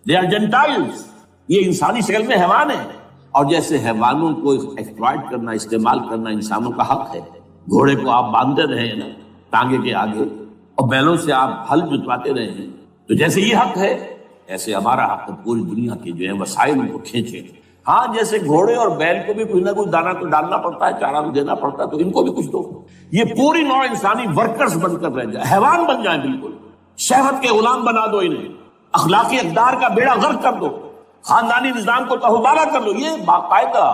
S2: they are Gentiles۔ یہ انسانی شکل میں حیوان ہیں، اور جیسے حیوانوں کو ایکسپلائٹ کرنا، استعمال کرنا انسانوں کا حق ہے۔ گھوڑے کو آپ باندھتے رہے ہیں نا ٹانگے کے آگے، اور بیلوں سے آپ ہل جتواتے رہے ہیں، تو جیسے یہ حق ہے ایسے ہمارا حق ہے پوری دنیا کے جو ہے وسائل کو کھینچے۔ ہاں جیسے گھوڑے اور بیل کو بھی کچھ نہ کچھ دانا تو ڈالنا پڑتا ہے، چارہ بھی دینا پڑتا ہے، تو ان کو بھی کچھ دو۔ یہ پوری نوع انسانی ورکرز بن کر رہ جائے، حیوان بن جائیں، بالکل شہوت کے غلام بنا دو انہیں، اخلاقی اقدار کا بیڑا غرق کر دو، خاندانی نظام کو تہوبارہ کر لو۔ یہ باقاعدہ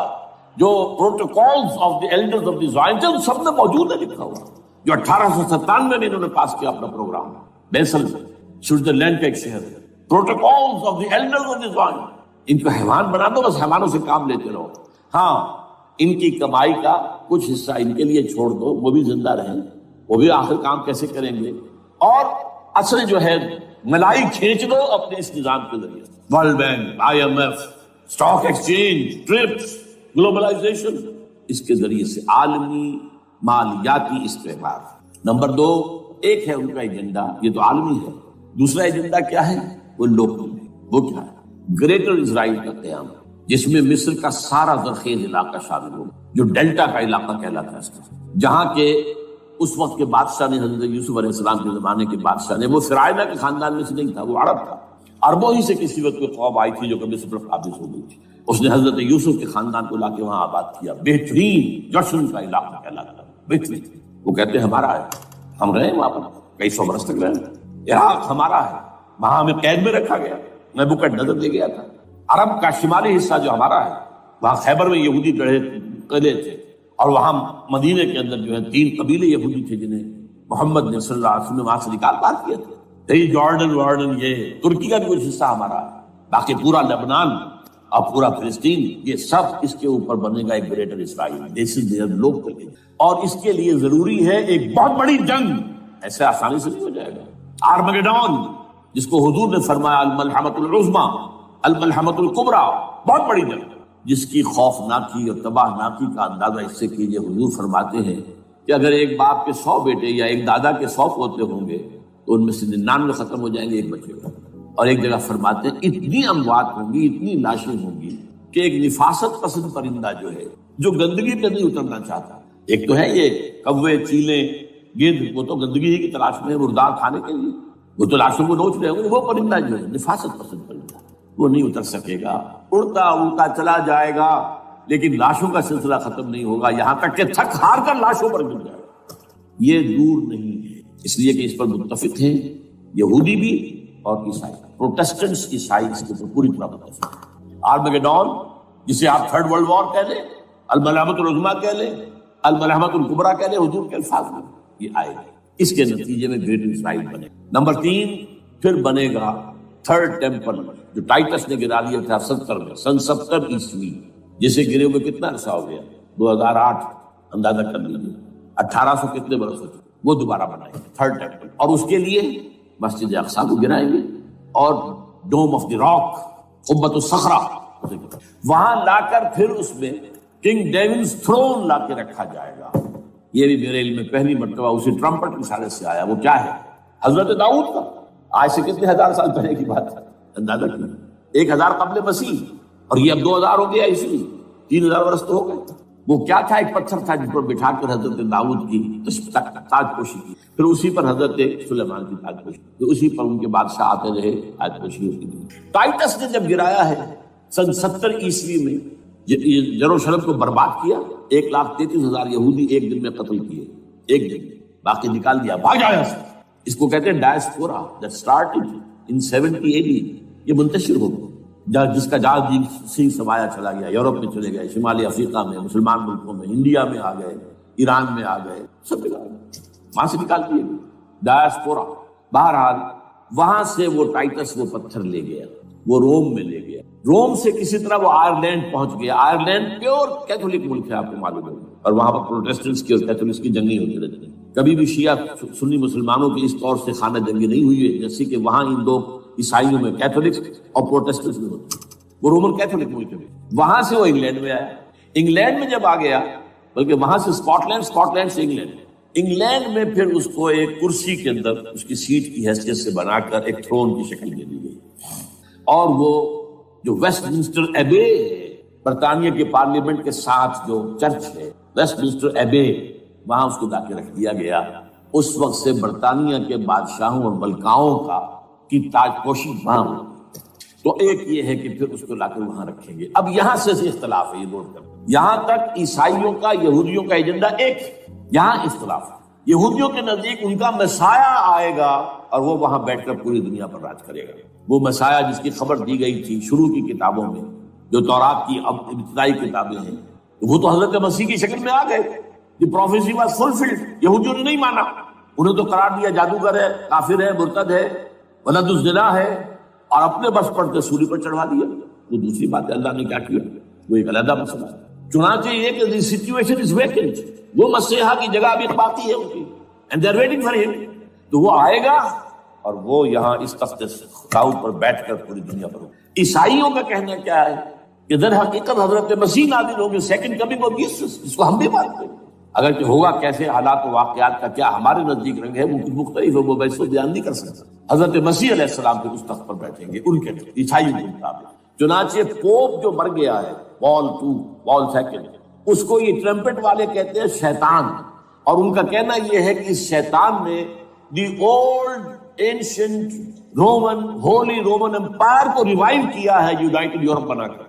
S2: جو protocols of the elders of the Zion سب میں موجود ہے، لکھا ہوا، جو 1897 میں انہوں نے پاس کیا اپنا پروگرام، بیسل سوئٹزرلینڈ کا ایک شہر ہے۔ Protocols of the elders of the Zion, ان کو حیوان بنا دو، بس حیوانوں سے کام لیتے رہو۔ ہاں ان کی کمائی کا کچھ حصہ ان کے لیے چھوڑ دو، وہ بھی زندہ رہیں، وہ بھی آخر کام کیسے کریں گے، اور اصل جو ہے ملائی کھینچ دو اپنے اس نظام کے ذریعے۔ World Bank, IMF، stock exchange, TRIPS, globalisation, اس کے ذریعے سے عالمی مالیاتی استعمار۔ نمبر 2 ایک ہے ان کا ایجنڈا، یہ تو عالمی ہے۔ دوسرا ایجنڈا کیا ہے؟ وہ لوکل ہے۔ وہ کیا ہے؟ گریٹر اسرائیل کا قیام، جس میں مصر کا سارا زرخیز علاقہ شامل ہوگا، جو ڈیلٹا کا علاقہ کہلاتا ہے اس کا، جہاں کے اس وقت کے بادشاہ نے، حضرت یوسف علیہ السلام کے زمانے کے بادشاہ نے، وہ فرعونہ کے خاندان میں سے نہیں تھا، وہ عرب تھا۔ عربوں ہی سے کسی وقت کوئی قوم آئی تھی جو کہ مصر پر قابض ہو گئی تھی، اس نے حضرت یوسف کے خاندان کو لا کے وہاں آباد کیا۔ بہترین جشن کا علاقہ کہلاتا ہے، بہترین۔ وہ کہتے ہیں ہمارا ہے، ہم رہے وہاں پر کئی 100 برس تک رہے، عراق ہمارا ہے، وہاں ہمیں قید میں رکھا گیا، نیبوکڈنیزر دے گیا تھا۔ عرب کا شمالی حصہ جو ہمارا ہے، وہاں خیبر میں یہودی قلعے تھے، اور وہاں مدینے کے اندر جو ہے 3 قبیلے یہودی تھے جنہیں محمد نے صلی اللہ علیہ وسلم وہاں سے نکال پار کیے تھے۔ یہی جارڈن یہ ترکی کا بھی کچھ حصہ ہمارا ہے، باقی پورا لبنان اور پورا فلسطین یہ سب اس کے اوپر بنے گا ایک greater Israel, this is their local, اور اس کے لیے ضروری ہے ایک بہت بڑی جنگ، ایسے آسانی سے نہیں ہو جائے گا۔ آرمگیڈون جس کو حضور نے فرمایا الملحمۃ العظمیٰ، الملحمۃ الکبریٰ، بہت بڑی جنگ جس کی خوفناکی اور تباہناکی کا اندازہ اس سے کیجیے۔ حضور فرماتے ہیں کہ اگر ایک باپ کے 100 بیٹے یا ایک دادا کے 100 پوتے ہوں گے تو ان میں سے 99 ختم ہو جائیں گے، ایک بچے گا۔ اور ایک جگہ فرماتے ہیں اتنی اموات ہوں گی، اتنی لاشیں ہوں گی کہ ایک نفاست پسند پرندہ جو ہے، جو گندگی پہ نہیں اترنا چاہتا، ایک تو ہے یہ کوے، چیلیں، گدھ، وہ تو گندگی ہی کی تلاش میں ہے مردار کھانے کے لیے، وہ تو لاشوں کو نوچ رہے ہوں گے۔ وہ پرندہ جو ہے نفاست پسند پرندہ، وہ نہیں اتر سکے گا، اڑتا اڑتا چلا جائے گا، لیکن لاشوں کا سلسلہ ختم نہیں ہوگا، یہاں تک کہ تھک ہار کر لاشوں پر گر جائے گا۔ یہ دور نہیں ہے، اس لیے کہ اس پر متفق ہیں یہودی بھی اور عیسائی، پروٹسٹنٹس عیسائی اس کے اوپر پوری طرح متفق ہیں۔ آرمگیڈون جسے آپ 3rd ورلڈ وار کہہ لیں، الملحمۃ العظمیٰ کہہ لیں، الملحمۃ الکبریٰ کہہ لیں، حضور کے الفاظ میں یہ آئے گا۔ اس کے نتیجے میں گریٹر اسرائیل بنے۔ نمبر 3 پھر بنے گا 3rd ٹیمپل جو ٹائٹس نے گرا لیا تھا 70 میں، سن 70 عیسوی، جسے گرے ہوئے کتنا عرصہ ہو گیا، 2008، اندازہ کر لیجیے 1800 کتنے برس ہو چکے۔ وہ دوبارہ بنائیں گے 3rd ٹیمپل، اور اس کے لیے مسجد اقصیٰ کو گرائیں گے اور ڈوم آف دی راک، قبۃ الصخرہ، وہاں لا کر پھر اس میں کنگ ڈیونز تھرون لا کے رکھا جائے گا۔ یہ بھی میرے علم میں پہلی مرتبہ اسی ٹرمپٹ کی اشارے سے آیا۔ وہ کیا ہے؟ حضرت داؤد کا، آج سے کتنے 1000 سال پہلے کی بات ہے، اندازہ کیوں، 1000 قبل مسیح، اور یہ اب 2000 ہو گیا عیسوی، 3000 برس تو ہو گئے۔ وہ کیا تھا؟ ایک پتھر تھا جس پر بٹھا کر حضرت داؤد کی تاج پوشی کی، پھر اسی پر حضرت سلیمان کی تاج پوشی، پھر اسی پر ان کے بادشاہ آتے رہے، تاج پوشی ہوتی تھی۔ ٹائٹس نے جب گرایا ہے سن 70 عیسوی میں، یروشلم کو برباد کیا، 1,33,000 یہودی ایک دن میں قتل کیے، ایک دن میں، باقی نکال دیا، بھاگ آیا۔ اس کو کہتے ہیں diaspora, that started in 70 AD، یہ منتشر ہو گیا، جس کا جال سنگھ سمایا چلا گیا، یورپ میں چلے گئے، شمالی افریقہ میں، مسلمان ملکوں میں، انڈیا میں آ گئے، ایران میں آ گئے، سب جگہ وہاں سے نکال دیے ڈائسپورا۔ بہرحال وہاں سے وہ ٹائٹس وہ پتھر لے گیا، وہ روم میں لے گیا، روم سے کسی طرح وہ آئرلینڈ پہنچ گیا۔ آئرلینڈ پیور کیتھولک ملک ہے، آپ کو معلوم ہے، اور وہاں پر پروٹیسٹنٹس کی اور کیتھولکس کی جنگیں ہوتی رہتی ہیں۔ کبھی بھی شیعہ سنی مسلمانوں کی اس طور سے خانہ جنگی نہیں ہوئی ہے جیسے کہ وہاں ان دو عیسائیوں میں کیتھولکس اور پروٹیسٹنٹس میں ہوتی ہے۔ وہ رومن کیتھولک ملک ہے۔ وہاں سے وہ انگلینڈ میں آیا، انگلینڈ میں جب آ گیا، بلکہ وہاں سے اسکاٹ لینڈ سے انگلینڈ میں پھر اس کو ایک کرسی کے اندر اس کی سیٹ کی حیثیت سے بنا کر ایک تھرون کی شکل دے دی گئی، اور وہ جو ویسٹ منسٹر ایبے ہے، برطانیہ کے پارلیمنٹ کے ساتھ جو چرچ ہے ویسٹ منسٹر ایبے، وہاں اس کو لا کے رکھ دیا گیا۔ اس وقت سے برطانیہ کے بادشاہوں اور ملکاؤں کی تاج پوشی وہاں ہوئی۔ تو ایک یہ ہے کہ پھر اس کو لا کر وہاں رکھیں گے۔ اب یہاں سے اختلاف ہے، یہ نوٹ کر، یہاں تک عیسائیوں کا یہودیوں کا ایجنڈا ایک ہے، یہاں اختلاف ہے۔ یہودیوں کے نزدیک ان کا مسیح آئے گا اور وہ وہاں بیٹھ کر پوری دنیا پر راج کرے گا۔ وہ مسیح جس کی خبر دی گئی تھی شروع کی کتابوں میں، جو تورات کی ابتدائی کتابیں ہیں، وہ تو حضرت مسیح کی شکل میں آ گئے۔ دی پروفیسی واز فلفلڈ۔ یہودیوں نے نہیں مانا، انہیں تو قرار دیا جادوگر ہے، کافر ہے، مرتد ہے، ولد الزنا ہے، اور اپنے بس پر سولی پر چڑھا دیا۔ وہ دوسری بات ہے، اللہ نے کیا کیا وہ ایک علیحدہ مسئلہ ہے۔ چنانچہ یہ کہ دی سچویشن از ویکنٹ، وہ مسیحا کی جگہ ابھی باقی ہے ان کی، and they are waiting for ہم۔ تو وہ آئے گا اور وہ یہاں اس تخت داؤد پر بیٹھ کر پوری دنیا پر۔ عیسائیوں کا کہنا کیا ہے کہ در حقیقت حضرت مسیح نازل ہوں گے، سیکنڈ کمنگ آف جیسس، جس کو ہم بھی مانتے ہیں۔ اگر کہ ہوگا کیسے، حالات و واقعات کا کیا ہمارے نزدیک رنگ ہے، وہ کچھ مختلف ہے، وہ ویسے بیان نہیں کر سکتا۔ حضرت مسیح علیہ السلام کے اس تخت پر بیٹھیں گے ان کے عیسائیوں کے مطابق۔ چنانچہ پوپ جو مر گیا ہے، پال سیکنڈ، اس کو یہ ٹرمپٹ والے کہتے ہیں شیطان، اور ان کا کہنا یہ ہے کہ اس شیطان نے the old ancient holy Roman empire کو ریوائیو کیا ہے، یونائٹڈ یورپ بنا کر۔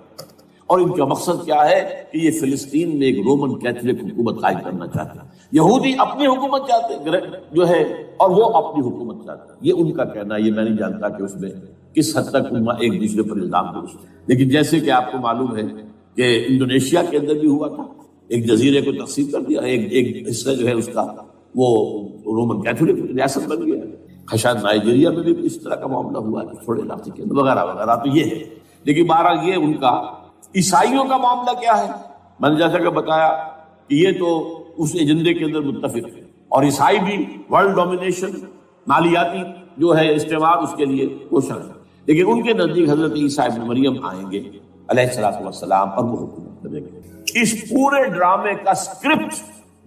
S2: اور ان کا مقصد کیا ہے کہ یہ فلسطین میں ایک رومن کیتھولک حکومت قائم کرنا چاہتے ہیں۔ یہودی اپنی حکومت چاہتے جو ہے، اور وہ اپنی حکومت چاہتے ہیں۔ یہ ان کا کہنا ہے، یہ میں نہیں جانتا کہ اس میں کس حد تک ایک دوسرے پر الزام درست ہے. لیکن جیسے کہ آپ کو معلوم ہے کہ انڈونیشیا کے اندر بھی ہوا تھا، ایک جزیرے کو تقسیم کر دیا، ایک حصہ جو ہے اس کا وہ رومن کیتھولک ریاست بن گیا. شاید نائجیریا میں بھی اس طرح کا معاملہ ہوا ہے چھوٹے علاقے کے اندر وغیرہ وغیرہ. تو یہ ہے. لیکن بہرحال یہ ان کا عیسائیوں کا معاملہ کیا ہے؟ میں نے جیسا کہ بتایا کہ یہ تو اس ایجنڈے کے اندر متفق ہے، اور عیسائی بھی ورلڈ ڈومینیشن، مالیاتی جو ہے استعمال، اس کے لیے کوشش ہے. لیکن ان کے نزدیک حضرت عیسیٰ ابن مریم آئیں گے علیہ السلام اور وہ حکومت کریں گے. اس پورے ڈرامے کا اسکرپٹ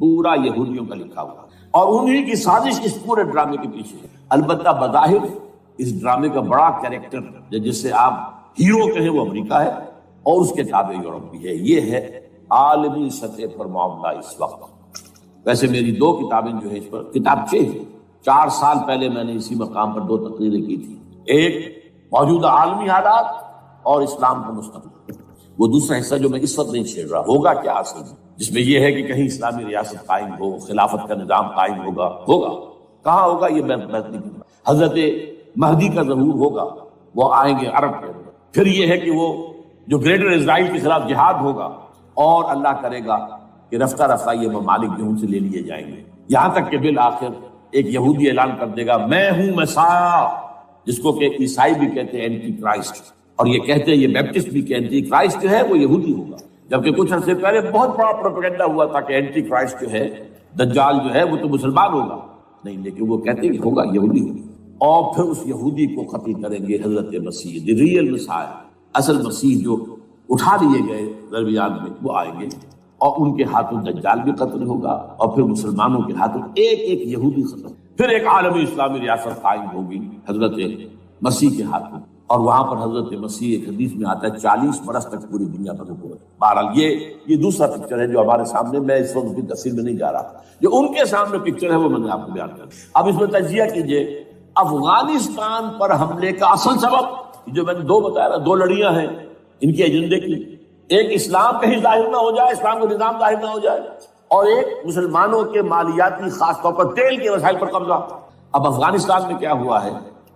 S2: پورا یہودیوں کا لکھا ہوا ہے، اور انہی کی سازش اس پورے ڈرامے کے پیچھے ہے. البتہ بظاہر اس ڈرامے کا بڑا کیریکٹر جس سے آپ ہیرو کہیں وہ امریکہ ہے، اور اس کے تابع یورپ بھی ہے. یہ ہے عالمی سطح پر معاملہ اس وقت. ویسے میری 2 کتابیں جو ہے اس پر کتابچے ہیں. 4 سال پہلے میں نے اسی مقام پر 2 تقریریں کی تھی. ایک موجودہ عالمی حالات اور اسلام کا مستقبل. وہ دوسرا حصہ جو میں اس وقت نہیں چھیڑ رہا، ہوگا کیا اصل میں، جس میں یہ ہے کہ کہیں اسلامی ریاست قائم ہو، خلافت کا نظام قائم ہوگا کہاں ہوگا یہ میں نہیں کروں. حضرت مہدی کا ظہور ہوگا، وہ آئیں گے عرب کے اندر. پھر یہ ہے کہ وہ جو گریٹر اسرائیل کے خلاف جہاد ہوگا، اور اللہ کرے گا کہ رفتہ رفتہ یہ ممالک جو ان سے لے لیے جائیں گے، یہاں تک کہ بالآخر ایک یہودی اعلان کر دے گا میں ہوں مسیح، جس کو کہ عیسائی بھی کہتے ہیں اینٹی کرائسٹ، اور یہ کہتے ہیں یہ بیپٹسٹ بھی کہ اینٹی کرائسٹ جو ہے وہ یہودی ہوگا. جبکہ کچھ عرصے پہلے بہت بڑا پروپیگنڈا ہوا تھا کہ اینٹی کرائسٹ جو ہے، دجال جو ہے، وہ تو مسلمان ہوگا. نہیں، لیکن وہ کہتے ہیں کہ ہوگا یہودی ہوگی. اور پھر اس یہودی کو قتل کریں گے حضرت مسیح، دی ریئل مسیح، اصل مسیح جو اٹھا لیے گئے درمیان میں، وہ آئیں گے، اور ان کے ہاتھوں دجال بھی قتل ہوگا، اور پھر مسلمانوں کے ہاتھوں ایک ایک یہودی ختم. پھر ایک عالمی اسلامی ریاست قائم ہوگی حضرت مسیح کے ہاتھوں، اور وہاں پر حضرت مسیح، ایک حدیث میں آتا ہے 40 برس تک پوری دنیا پر حکومت. بہرحال یہ دوسرا پکچر ہے جو ہمارے سامنے، میں اس وقت کی تفصیل میں نہیں جا رہا. جو ان کے سامنے پکچر ہے وہ میں نے آپ کو بیان کر دیا. اب اس میں تجزیہ کیجئے افغانستان پر حملے کا اصل سبب جو میں نے 2 بتایا نا، 2 لڑیاں ہیں ان کے ایجنڈے کی. ایک اسلام کہیں ظاہر نہ ہو جائے، اسلام کا نظام ظاہر نہ ہو جائے، اور ایک مسلمانوں کے مالیاتی، خاص طور پر تیل کے وسائل پر قبضہ. اب افغانستان میں کیا ہوا ہے،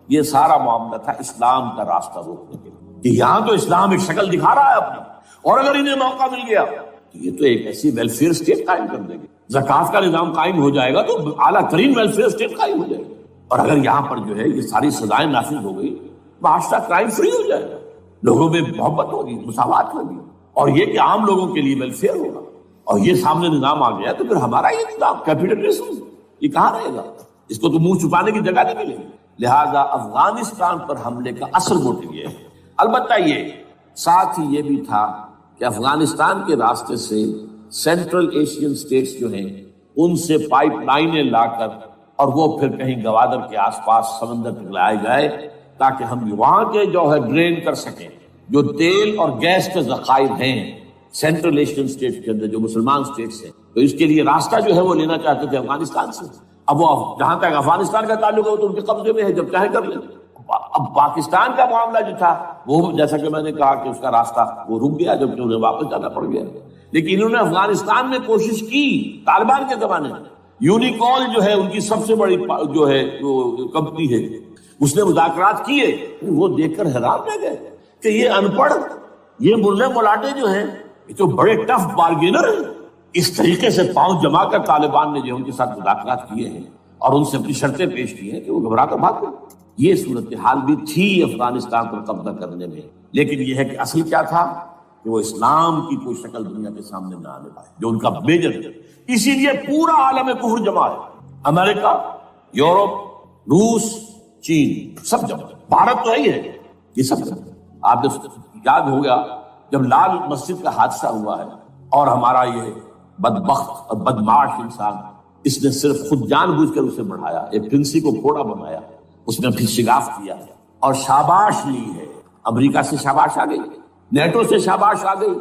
S2: یہ سارا معاملہ تھا اسلام کا راستہ روکنے کے لیے، کہ یہاں تو اسلام ایک شکل دکھا رہا ہے اپنی، اور اگر انہیں موقع مل گیا تو یہ تو ایک ایسی ویلفیئر اسٹیٹ قائم کر دیں گے. زکوٰۃ کا نظام قائم ہو جائے گا تو اعلیٰ ترین ویلفیئر اسٹیٹ قائم ہو جائے گی. اور اگر یہاں پر جو ہے یہ ساری سزائیں نافذ ہو گئی، معاشرہ کرائم فری ہو جائے گا، لوگوں میں محبت ہوگی، مساوات ہوگی، اور یہ کہ عام لوگوں کے لیے ویلفیئر ہوگا. اور یہ سامنے نظام آ گیا تو پھر ہمارا یہ نظام کیپیٹلزم یہ کہاں رہے گا؟ اس کو تو منہ چھپانے کی جگہ نہیں ملے گی. لہذا افغانستان پر حملے کا اصل موٹو یہ ہے. البتہ یہ ساتھ ہی یہ بھی تھا کہ افغانستان کے راستے سے سینٹرل ایشین سٹیٹس جو ہیں ان سے پائپ لائنیں لا کر، اور وہ پھر کہیں گوادر کے آس پاس سمندر تک لائے جائے، تاکہ ہم وہاں کے جو ہے ڈرین کر سکیں جو تیل اور گیس کے ذخائر ہیں سینٹرل ایشین سٹیٹس کے اندر، جو مسلمان سٹیٹس ہیں. تو اس کے لیے راستہ جو ہے وہ لینا چاہتے تھے افغانستان سے. اب وہ جہاں تک افغانستان کا تعلق ہے تو ان کے قبضے میں ہے، جب چاہے کر لیں. اب پاکستان کا معاملہ جو تھا وہ جیسا کہ میں نے کہا کہ اس کا راستہ وہ رک گیا، جبکہ انہیں واپس جانا پڑ گیا. لیکن انہوں نے افغانستان میں کوشش کی. طالبان کے زمانے میں یونیکال جو ہے ان کی سب سے بڑی جو ہے کمپنی ہے، اس نے مذاکرات کیے. وہ دیکھ کر حیران رہ گئے کہ یہ ان پڑھ، یہ ملے ملاٹے جو ہیں یہ تو بڑے ٹف بارگینر ہیں. اس طریقے سے پاؤں جما کر طالبان نے جو ان کے ساتھ مذاکرات کیے ہیں اور ان سے اپنی شرطیں پیش کی ہیں کہ وہ گھبرا کر بھاگ گئے. یہ صورتحال بھی تھی افغانستان پر قبضہ کرنے میں. لیکن یہ ہے کہ اصل کیا تھا کہ وہ اسلام کی کوئی شکل دنیا کے سامنے نہ آنے پائے، جو ان کا میجر ہے. اسی لیے پورا عالم کفر جمع ہے، امریکہ، یورپ، روس، چین، سب جمع. بھارت تو ہے ہی ہے، یہ سب جمع. آپ نے یاد ہو گیا جب لال مسجد کا حادثہ ہوا ہے اور ہمارا یہ بدبخت اور بدمعاش انسان، اس نے صرف خود جان بوجھ کر اسے بڑھایا، ایک پرنسی کو پھوڑا بنایا، اس نے پھر شگاف کیا اور شاباش لی ہے. امریکہ سے شاباش آ گئی، نیٹو سے شاباش آ گئی،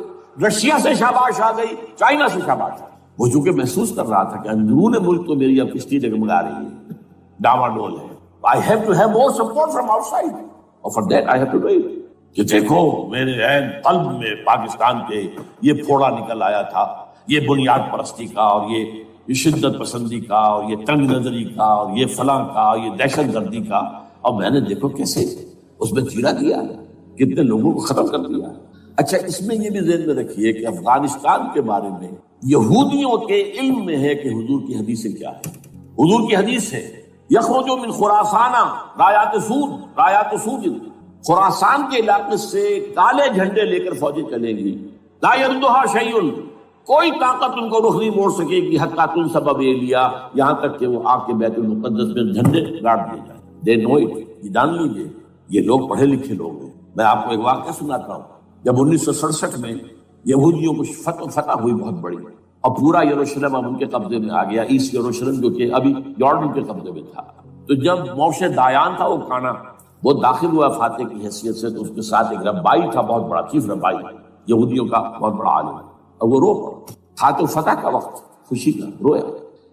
S2: رشیا سے شاباش آ گئی، چائنا سے شاباش آ گئی. وہ چونکہ محسوس کر رہا تھا کہ اندرون ملک تو میری اب کشتی ڈگمگا رہی ہے، ڈاواڈول ہے. I have to have more support from outside. اور for that I have to do it. کہ دیکھو میرے عین قلب میں پاکستان کے یہ پھوڑا نکل آیا تھا، یہ بنیاد پرستی کا اور یہ شدت پسندی کا اور یہ تنگ نظری کا اور یہ فلاں کا اور یہ دہشت گردی کا. اور میں نے دیکھو کیسے اس میں چیرا دیا ہے، کتنے لوگوں کو ختم کر دیا ہے۔ اچھا، اس میں یہ بھی ذہن میں رکھیے کہ افغانستان کے بارے میں یہودیوں کے علم میں ہے کہ حضور کی حدیث کیا ہے۔ حضور کی حدیث ہے یخرج من خراسان رایات سود، خراسان کے علاقے سے کالے جھنڈے لے کر فوجیں چلیں گی، لا یردھا شیء، کوئی طاقت ان کو رخ نہیں موڑ سکے گی، حتیٰ تنصب ایلیا، یہاں تک کہ وہ آ کے بیت المقدس میں جھنڈے گاڑ دیے جائیں۔ دے نو اٹ، یہ جان لیجیے، یہ لوگ پڑھے لکھے لوگ ہیں۔ میں آپ کو ایک واقعہ سناتا ہوں۔ جب 1967 میں یہودیوں کو فتح ہوئی بہت بڑی، اور پورا یروشلم اب ان کے قبضے میں آ گیا، ایسٹ یروشلم جو کہ ابھی جارڈن کے قبضے میں تھا، تو جب موشے دایان تھا وہ کانا، وہ داخل ہوا فاتح کی حیثیت سے، تو اس کے ساتھ ایک ربائی تھا بہت بڑا، چیف ربائی یہودیوں کا بہت بڑا عالم، اور وہ رو پڑا تھا، تو فتح کا وقت، خوشی کا، رویا۔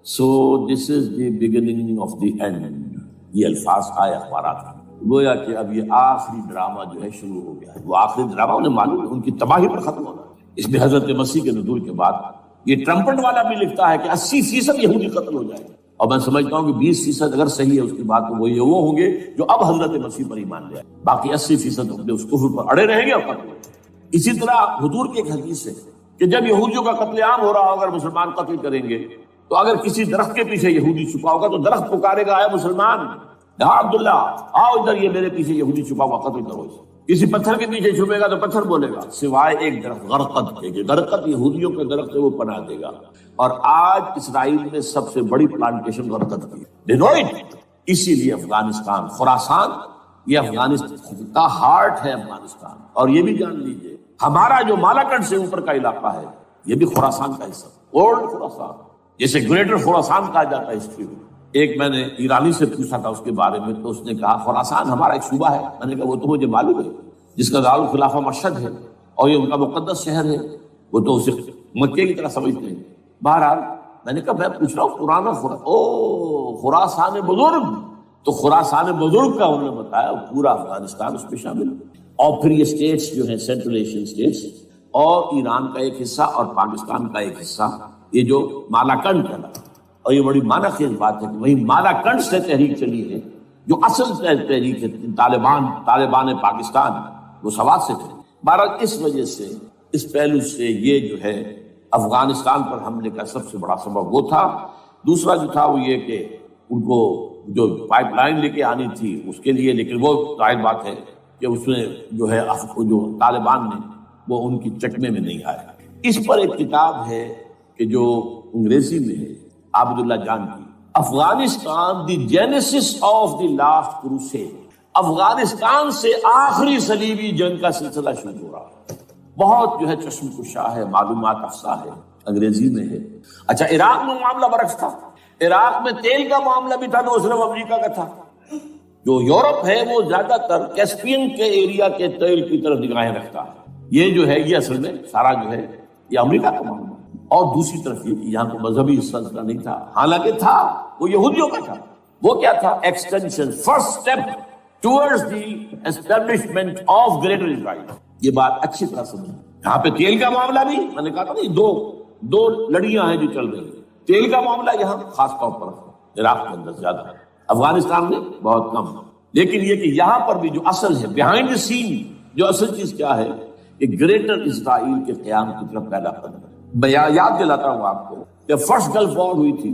S2: So this is the beginning of the end, یہ الفاظ آئے اخبارات میں، گویا کہ اب یہ آخری ڈرامہ جو ہے شروع ہو گیا ہے۔ وہ آخری ڈرامہ انہیں معلوم ہے، ان کی تباہی پر ختم ہونا ہے۔ اس میں حضرت مسیح کے نزول کے بعد یہ ٹرمپٹ والا بھی لکھتا ہے کہ 80% یہودی قتل ہو جائے گا، اور میں سمجھتا ہوں کہ 20% اگر صحیح ہے اس کی بات، تو وہ ہوں گے جو اب حضرت مسیح پر ایمان لے آئے، باقی 80% اپنے اس کفر پر اڑے رہیں گے اور قتل ہو جائے۔ اسی طرح حضور کی ایک حدیث ہے کہ جب یہودیوں کا قتل عام ہو رہا ہوگا، اگر مسلمان قتل کریں گے، تو اگر کسی درخت کے پیچھے یہودی چھپا ہوگا تو درخت پکارے گا، اے مسلمان، ہاں عبداللہ آؤ ادھر، یہ میرے پیچھے یہودی چھپا ہوا، قتل کرو اسے۔ کسی پتھر کے پیچھے چھپے گا تو پتھر بولے گا، سوائے ایک درخت غرقد کے، غرقد یہودیوں کے درخت سے وہ پناہ دے گا۔ اور آج اسرائیل میں سب سے بڑی پلانٹیشن غرقد کی، ڈینوائٹ۔ اسی لیے افغانستان، خراسان، یہ افغانستان کا ہارٹ ہے افغانستان۔ اور یہ بھی جان لیجئے، ہمارا جو مالاکنڈ سے اوپر کا علاقہ ہے یہ بھی خراسان کا حصہ، اولڈ خراسان، جسے گریٹر خراسان کہا جاتا ہے ہسٹری میں۔ ایک میں نے ایرانی سے پوچھا تھا اس کے بارے میں، تو اس نے کہا خراسان ہمارا ایک صوبہ ہے۔ میں نے کہا وہ تو مجھے معلوم ہے، جس کا دارالخلافہ مشہد ہے اور یہ ان کا مقدس شہر ہے، وہ تو اسے مکے کی طرح سمجھتے ہیں۔ بہرحال میں نے کہا میں پوچھ رہا ہوں پرانا خراسان بزرگ، تو خراسان بزرگ کا انہوں نے بتایا پورا افغانستان اس میں شامل ہے۔ اور پھر یہ اسٹیٹس جو ہیں سینٹرل ایشین اسٹیٹس، اور ایران کا ایک حصہ اور پاکستان کا ایک حصہ، یہ جو مالاکنڈ کہلاتا ہے۔ اور یہ بڑی معنی خیز بات ہے کہ وہی مالاکنڈ سے تحریک چلی ہے جو اصل تحریک ہے طالبان پاکستان، وہ سوات سے تھے۔ بہرحال اس وجہ سے، اس پہلو سے یہ جو ہے افغانستان پر حملے کا سب سے بڑا سبب وہ تھا۔ دوسرا جو تھا وہ یہ کہ ان کو جو پائپ لائن لے کے آنی تھی اس کے لیے، لیکن وہ ظاہر بات ہے کہ اس میں جو ہے جو طالبان نے وہ ان کی چکمے میں نہیں آیا۔ اس پر ایک کتاب ہے کہ جو انگریزی میں ہے عابد اللہ جان کی، Afghanistan the genesis of the last crusade, Afghanistan سے آخری صلیبی جنگ کا سلسلہ شروع ہو رہا ہے۔ بہت جو ہے چشم کشا ہے، معلومات افزا ہے، انگریزی میں ہے۔ اچھا، عراق میں معاملہ برعکس تھا، عراق میں تیل کا معاملہ بھی تھا تو صرف امریکہ کا تھا۔ جو یورپ ہے وہ زیادہ تر کیسپین کے ایریا کے تیل کی طرف نگاہیں رکھتا ہے، یہ جو ہے یہ اصل میں سارا جو ہے یہ امریکہ کا معاملہ۔ اور دوسری طرف یہ کہ یہاں کو مذہبی سلسلہ نہیں تھا، حالانکہ تھا، وہ یہودیوں کا تھا۔ وہ کیا تھا؟ Extension, first step towards the establishment of Greater Israel. یہ بات اچھی طرح سمجھیں۔ یہاں پہ تیل کا معاملہ بھی، میں نے کہا تھا نہیں، دو لڑیاں ہیں جو چل رہی ہیں۔ تیل کا معاملہ یہاں خاص طور پر عراق کے اندر زیادہ ہے، افغانستان میں بہت کم ہے۔ لیکن یہ کہ یہاں پر بھی جو اصل ہے، بیہائنڈ دی سین جو اصل چیز کیا ہے کہ گریٹر اسرائیل کے قیام کی طرف پہلا قدم ہے۔ میں یاد دلاتا ہوں آپ کو کہ فرسٹ گلف وار ہوئی تھی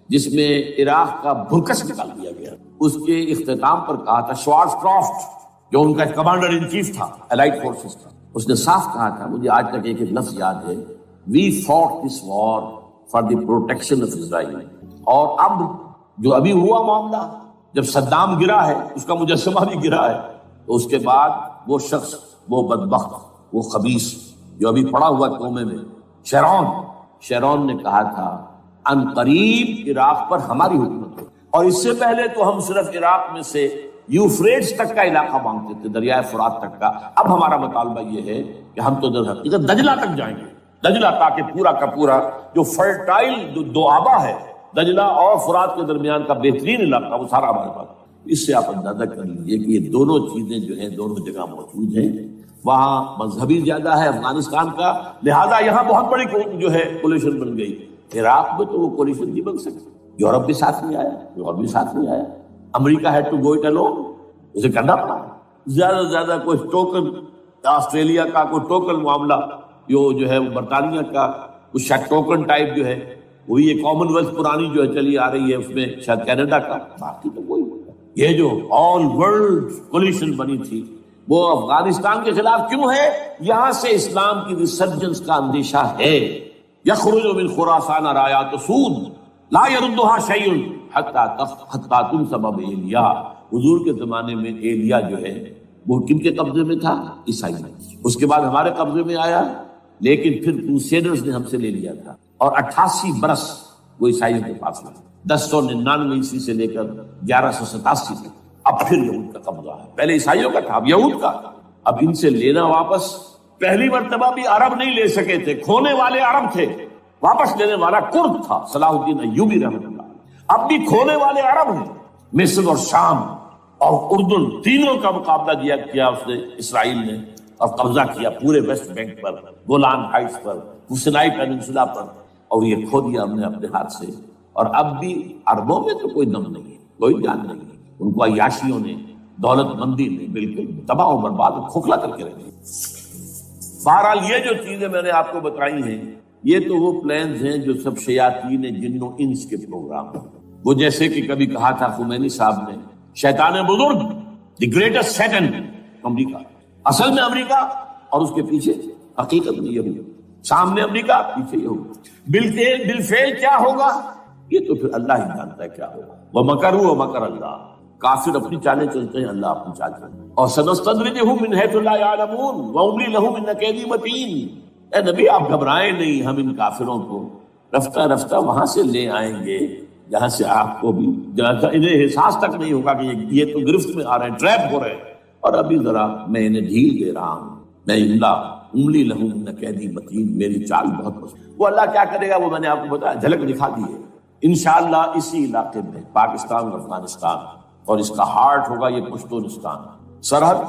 S2: جس میں عراق کا بھرکس نکال دیا گیا، اس کے اختتام پر کہا تھا شوارز کرافٹ جو ان کا کمانڈر ان چیف تھا الائڈ فورسز کا، اس نے صاف کہا تھا، مجھے آج تک ایک لفظ یاد ہے، we fought this war for the protection of Israel. اور اب جو ابھی ہوا معاملہ، جب صدام گرا ہے، اس کا مجسمہ بھی گرا ہے، تو اس کے بعد وہ شخص، وہ بدبخت، وہ خبیث جو ابھی پڑا ہوا کومے میں، شیرون نے کہا تھا ان قریب عراق پر ہماری حکومت ہو۔ اور اس سے پہلے تو ہم صرف عراق میں سے یوفریٹس تک کا علاقہ مانگتے تھے، دریائے فرات تک کا۔ اب ہمارا مطالبہ یہ ہے کہ ہم تو در حقیقت دجلہ تک جائیں گے، دجلہ، تاکہ پورا کا پورا جو فرٹائل دو آبا ہے دجلہ اور فرات کے درمیان کا بہترین علاقہ، وہ سارا ہمارے پاس۔ اس سے آپ اندازہ کر لیجیے کہ یہ دونوں چیزیں جو ہیں دونوں جگہ موجود ہیں۔ وہاں مذہبی زیادہ ہے افغانستان کا، لہذا یہاں بہت بڑی جو ہے کولیشن بن گئی۔ عراق میں تو وہ کولیشن نہیں بن سکتی، یورپ بھی ساتھ نہیں آیا، یورپ بھی ساتھ نہیں آیا، امریکہ had to go it alone, اسے کرنا پڑا۔ زیادہ سے زیادہ کوئی ٹوکن آسٹریلیا کا کوئی ٹوکن معاملہ جو ہے وہ برطانیہ کا کچھ شاید ٹوکن ٹائپ جو ہے وہی یہ کامن ویلتھ پرانی جو ہے چلی آ رہی ہے اس میں شاید کینیڈا کا، باقی تو کوئی یہ جو آل ورلڈ کولیشن بنی تھی وہ افغانستان کے خلاف کیوں ہے؟ یہاں سے اسلام کی ریسرجنس کا اندیشہ ہے۔ یخرج من خراسان رایات سود لا يردها شیء حتی تنصب ایلیا۔ حضور کے زمانے میں ایلیا جو ہے وہ کن کے قبضے میں تھا؟ عیسائی میں، اس کے بعد ہمارے قبضے میں آیا، لیکن پھر کروسیڈرز نے ہم سے لے لیا تھا اور 88 برس وہ عیسائیوں کے پاس رہا، 1099 عیسوی سے لے کر 1187 تک۔ اب پھر یہود کا قبضہ ہے، پہلے عیسائیوں کا تھا اب یہود کا، اب ان سے لینا واپس۔ پہلی مرتبہ بھی عرب نہیں لے سکے تھے، کھونے والے عرب تھے، واپس لینے والا کرد تھا صلاح الدین ایوبی رحمۃ اللہ۔ اب بھی کھونے والے عرب ہیں، مصر اور شام اور اردن تینوں کا مقابلہ کیا اس نے اسرائیل نے، اور قبضہ کیا پورے ویسٹ بینک پر، گولان ہائٹس پر، سینائی پیننسولا پر، اور یہ کھو دیا ہم نے اپنے ہاتھ سے۔ اور اب بھی عربوں میں تو کوئی دم نہیں ہے، کوئی جان نہیں ہے، ان کو عیاشیوں نے، دولت مندی نے بالکل تباہ و برباد کھوکھلا کر کے رکھ دیا۔ بہرحال یہ جو چیزیں میں نے آپ کو بتائی ہیں یہ تو وہ پلانز ہیں جو سب شیاطین جن و انس کے پروگرام ہیں۔ وہ جیسے کہ کبھی کہا تھا خمینی صاحب نے، شیطان بزرگ، دی گریٹسٹ سیٹن، امریکہ، اصل میں امریکہ اور اس کے پیچھے حقیقت میں یہود، سامنے امریکہ پیچھے یہود۔ بالفعل کیا ہوگا یہ تو پھر اللہ ہی جانتا ہے کیا ہوگا۔ وَمَكَرُوا وَمَكَرَ اللَّهُ، کافر اپنی چالیں چلتے ہیں، اللہ اپنی چال چلتے ہیں۔ اور سَنَسْتَدْرِجُهُم مِّنْ حَيْثُ لَا يَعْلَمُونَ وَأُمْلِي لَهُمْ إِنَّ كَيْدِي مَتِينٌ۔ اے نبی آپ گھبرائیں نہیں، ہم ان کافروں کو رفتہ رفتہ وہاں سے لے آئیں گے جہاں سے آپ کو بھی انہیں احساس تک نہیں ہوگا کہ یہ تو گرفت میں آ رہے ہیں، ٹریپ ہو رہے ہیں، اور ابھی ذرا میں انہیں ڈھیل دے رہا ہوں۔ میں املی لہم ان قیدی متین، میری چال بہت پسند۔ وہ اللہ کیا کرے گا وہ میں نے آپ کو بتایا، جھلک دکھا دی ہے۔ انشاءاللہ اسی علاقے میں پاکستان اور افغانستان، اور اس کا ہارٹ ہوگا یہ پشتونستان، سرحد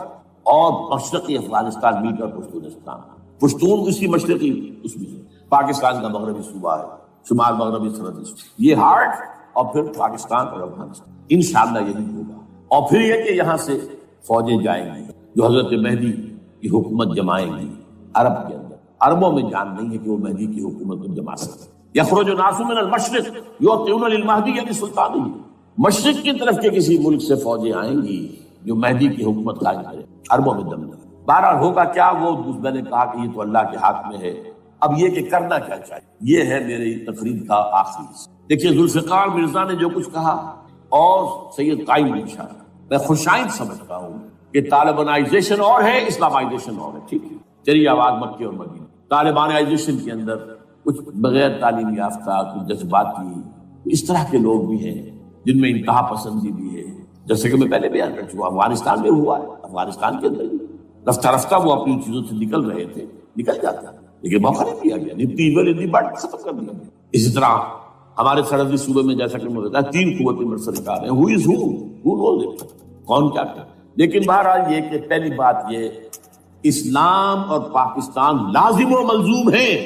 S2: اور مشرقی افغانستان مل کر پشتونستان، پشتون اسی مشرقی اس میں پاکستان کا مغربی صوبہ ہے، شمال مغربی سرحدی، یہ ہارٹ، اور پھر پاکستان اور افغانستان انشاءاللہ یہی ہوگا۔ اور پھر یہ کہ یہاں سے فوجیں جائیں گی جو حضرت مہدی کی حکومت جمائیں گی عرب کے اندر۔ عربوں میں جان نہیں ہے کہ وہ مہدی کی حکومت کو جما سکتے۔ یخرج الناس من المشرق یعطون للمہدی بسلطانہ، مشرق کی طرف کے کسی ملک سے فوجیں آئیں گی جو مہدی کی حکومت قائم کرے، عربوں میں دم نہیں۔ بہرحال ہوگا کیا وہ میں نے کہا کہ یہ تو اللہ کے ہاتھ میں ہے۔ اب یہ کہ کرنا کیا چاہیے، یہ ہے میری تقریر کا آخری حصہ۔ دیکھیے ذوالفقار مرزا نے جو کچھ کہا اور سید قائم بن شاہ، میں خوشائند سمجھتا ہوں کہ طالبانائزیشن اور ہے، اسلامائزیشن اور ہے، ٹھیک ہے، چلیے آواز مکے اور مدینہ۔ طالبانائزیشن کے اندر کچھ بغیر تعلیم یافتہ، کچھ جذباتی، اس طرح کے لوگ بھی ہیں جن میں انتہا پسندی بھی ہے، جیسے کہ میں پہلے بیان کر چکا، افغانستان میں ہوا ہے، افغانستان کے اندر رفتہ رفتہ وہ اپنی چیزوں سے نکل رہے تھے، نکل جاتا ہے، لیکن موقع نہیں دیا گیا، اتنی بڑھ ختم کر دیا گیا۔ اسی طرح ہمارے سرحدی صوبے میں جیسا کہ میں بتایا 3 قوتیں برسرکار ہیں، who is who knows it، کون کیا کرے۔ لیکن بہرحال یہ کہ پہلی بات یہ، اسلام اور پاکستان لازم و ملزوم ہیں۔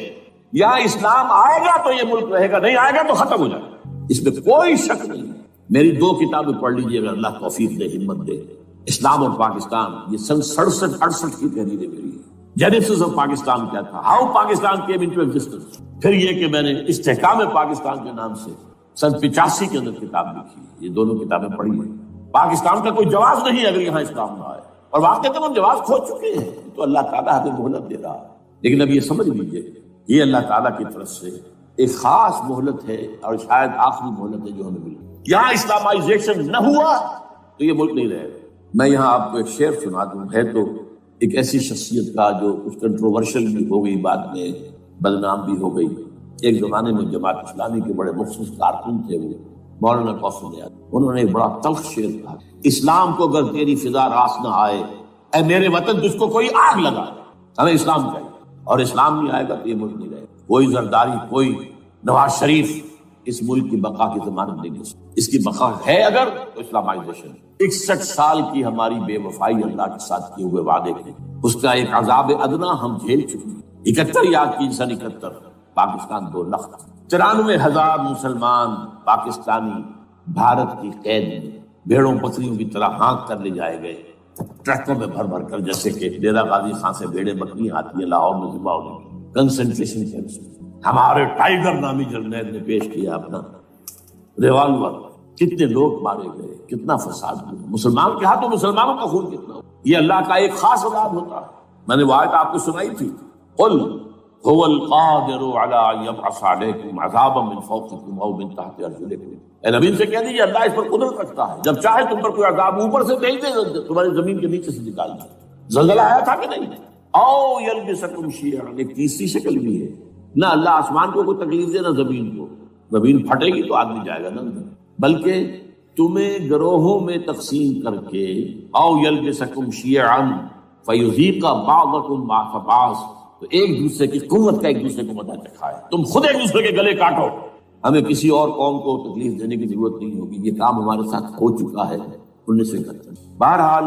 S2: یا اسلام آئے گا تو یہ ملک رہے گا، نہیں آئے گا تو ختم ہو جائے گا، اس میں کوئی شک نہیں ہے۔ میری 2 کتابیں پڑھ لیجیے اگر اللہ توفیق دے، ہمت دے، اسلام اور پاکستان، یہ سن 67-68 کی تحریریں میری ہیں۔ جینیسس آف پاکستان کیا تھا، how Pakistan came into existence. پھر یہ کہ میں نے استحکام پاکستان کے نام سے سن 85 کے اندر کتاب لکھی، یہ دونوں کتابیں پڑھی ہیں۔ پاکستان کا کوئی جواز نہیں اگر یہاں اسلام نہ آئے، اور واقعی ہم جواز کھو چکے ہیں، تو اللہ تعالیٰ ہمیں مہلت دے رہا ہے۔ لیکن اب یہ سمجھ لیجیے یہ اللہ تعالیٰ کی طرف سے ایک خاص مہلت ہے، اور شاید آخری مہلت ہے جو ہمیں ملی۔ یہاں اسلامائزیشن نہ ہوا تو یہ ملک نہیں رہے گا۔ میں یہاں آپ کو ایک شعر سنا دوں، ہے تو ایک ایسی شخصیت کا جو کچھ کنٹروورشل بھی ہو گئی، بعد میں بدنام بھی ہو گئی۔ ایک زمانے میں جماعت اسلامی کے بڑے مخصوص کارکن تھے وہ مولانا قاسم نیازی، انہوں نے ایک بڑا تلخ شعر کہا، اسلام کو اگر تیری فضا راس نہ آئے، اے میرے وطن تجھ کو کوئی آگ لگائے۔ ہمیں اسلام چاہیے، اور اسلام نہیں آئے گا تو یہ ملک نہیں رہے گا۔ کوئی زرداری، کوئی نواز شریف اس ملک کی بقا کی ضمانت نہیں دے سکتا۔ اس کی بقا ہے اگر تو اسلامائزیشن۔ 61 سال کی ہماری بے وفائی اللہ کے ساتھ کیے ہوئے وعدے کے، اس کا ایک عذاب ادنا ہم جھیل چکے ہیں۔ 71 یا 371 پاکستان 2 لاکھ، 94,000 مسلمان پاکستانی بھارت کی قید میں بھیڑوں بکریوں کی طرح ہانک کر لے جائے گئے، ٹرکوں میں بھر بھر کر، جیسے کہ ڈیرہ غازی خان سے بیڑے بکری آتی ہے لاہور میں ذبح ہونے کی، کنسنٹریشن کیمپس میں ہمارے ٹائیگر نامی جرنیل نے پیش کیا اپنا ریوالور، کتنے لوگ مارے گئے، کتنا فساد ہوا، مسلمان کے ہاتھوں مسلمانوں کا خون کتنا ہوا۔ یہ اللہ کا ایک خاص عذاب ہوتا ہے۔ میں نے وہ آیت آپ کو سنائی تھی، قل هو القادر على ان يبعث عليكم عذابا من فوقكم او من تحت ارجلكم، اے نبی سے کہہ دیجیے اللہ اس پر قدرت رکھتا ہے، جب چاہے تم پر کوئی عذاب اوپر سے بھیج دے، تمہاری زمین کے نیچے سے نکال دے۔ زلزلہ آیا تھا کہ نہیں؟ او یلبسکم شیعا، ایک تیسری شکل بھی ہے، نہ اللہ آسمان کو کوئی تکلیف دے نہ زمین کو، زمین پھٹے گی تو آدمی جائے گا نا، بلکہ تمہیں گروہوں میں تقسیم کر کے او یلبسکم شیعا فیذیق بعضکم بعض بعض، تو ایک دوسرے کی قوت کا ایک دوسرے کو مزہ چکھائے، تم خود ایک دوسرے کے گلے کاٹو، ہمیں کسی اور قوم کو تکلیف دینے کی ضرورت نہیں ہوگی، یہ کام ہمارے ساتھ ہو چکا ہے 1971۔ بہرحال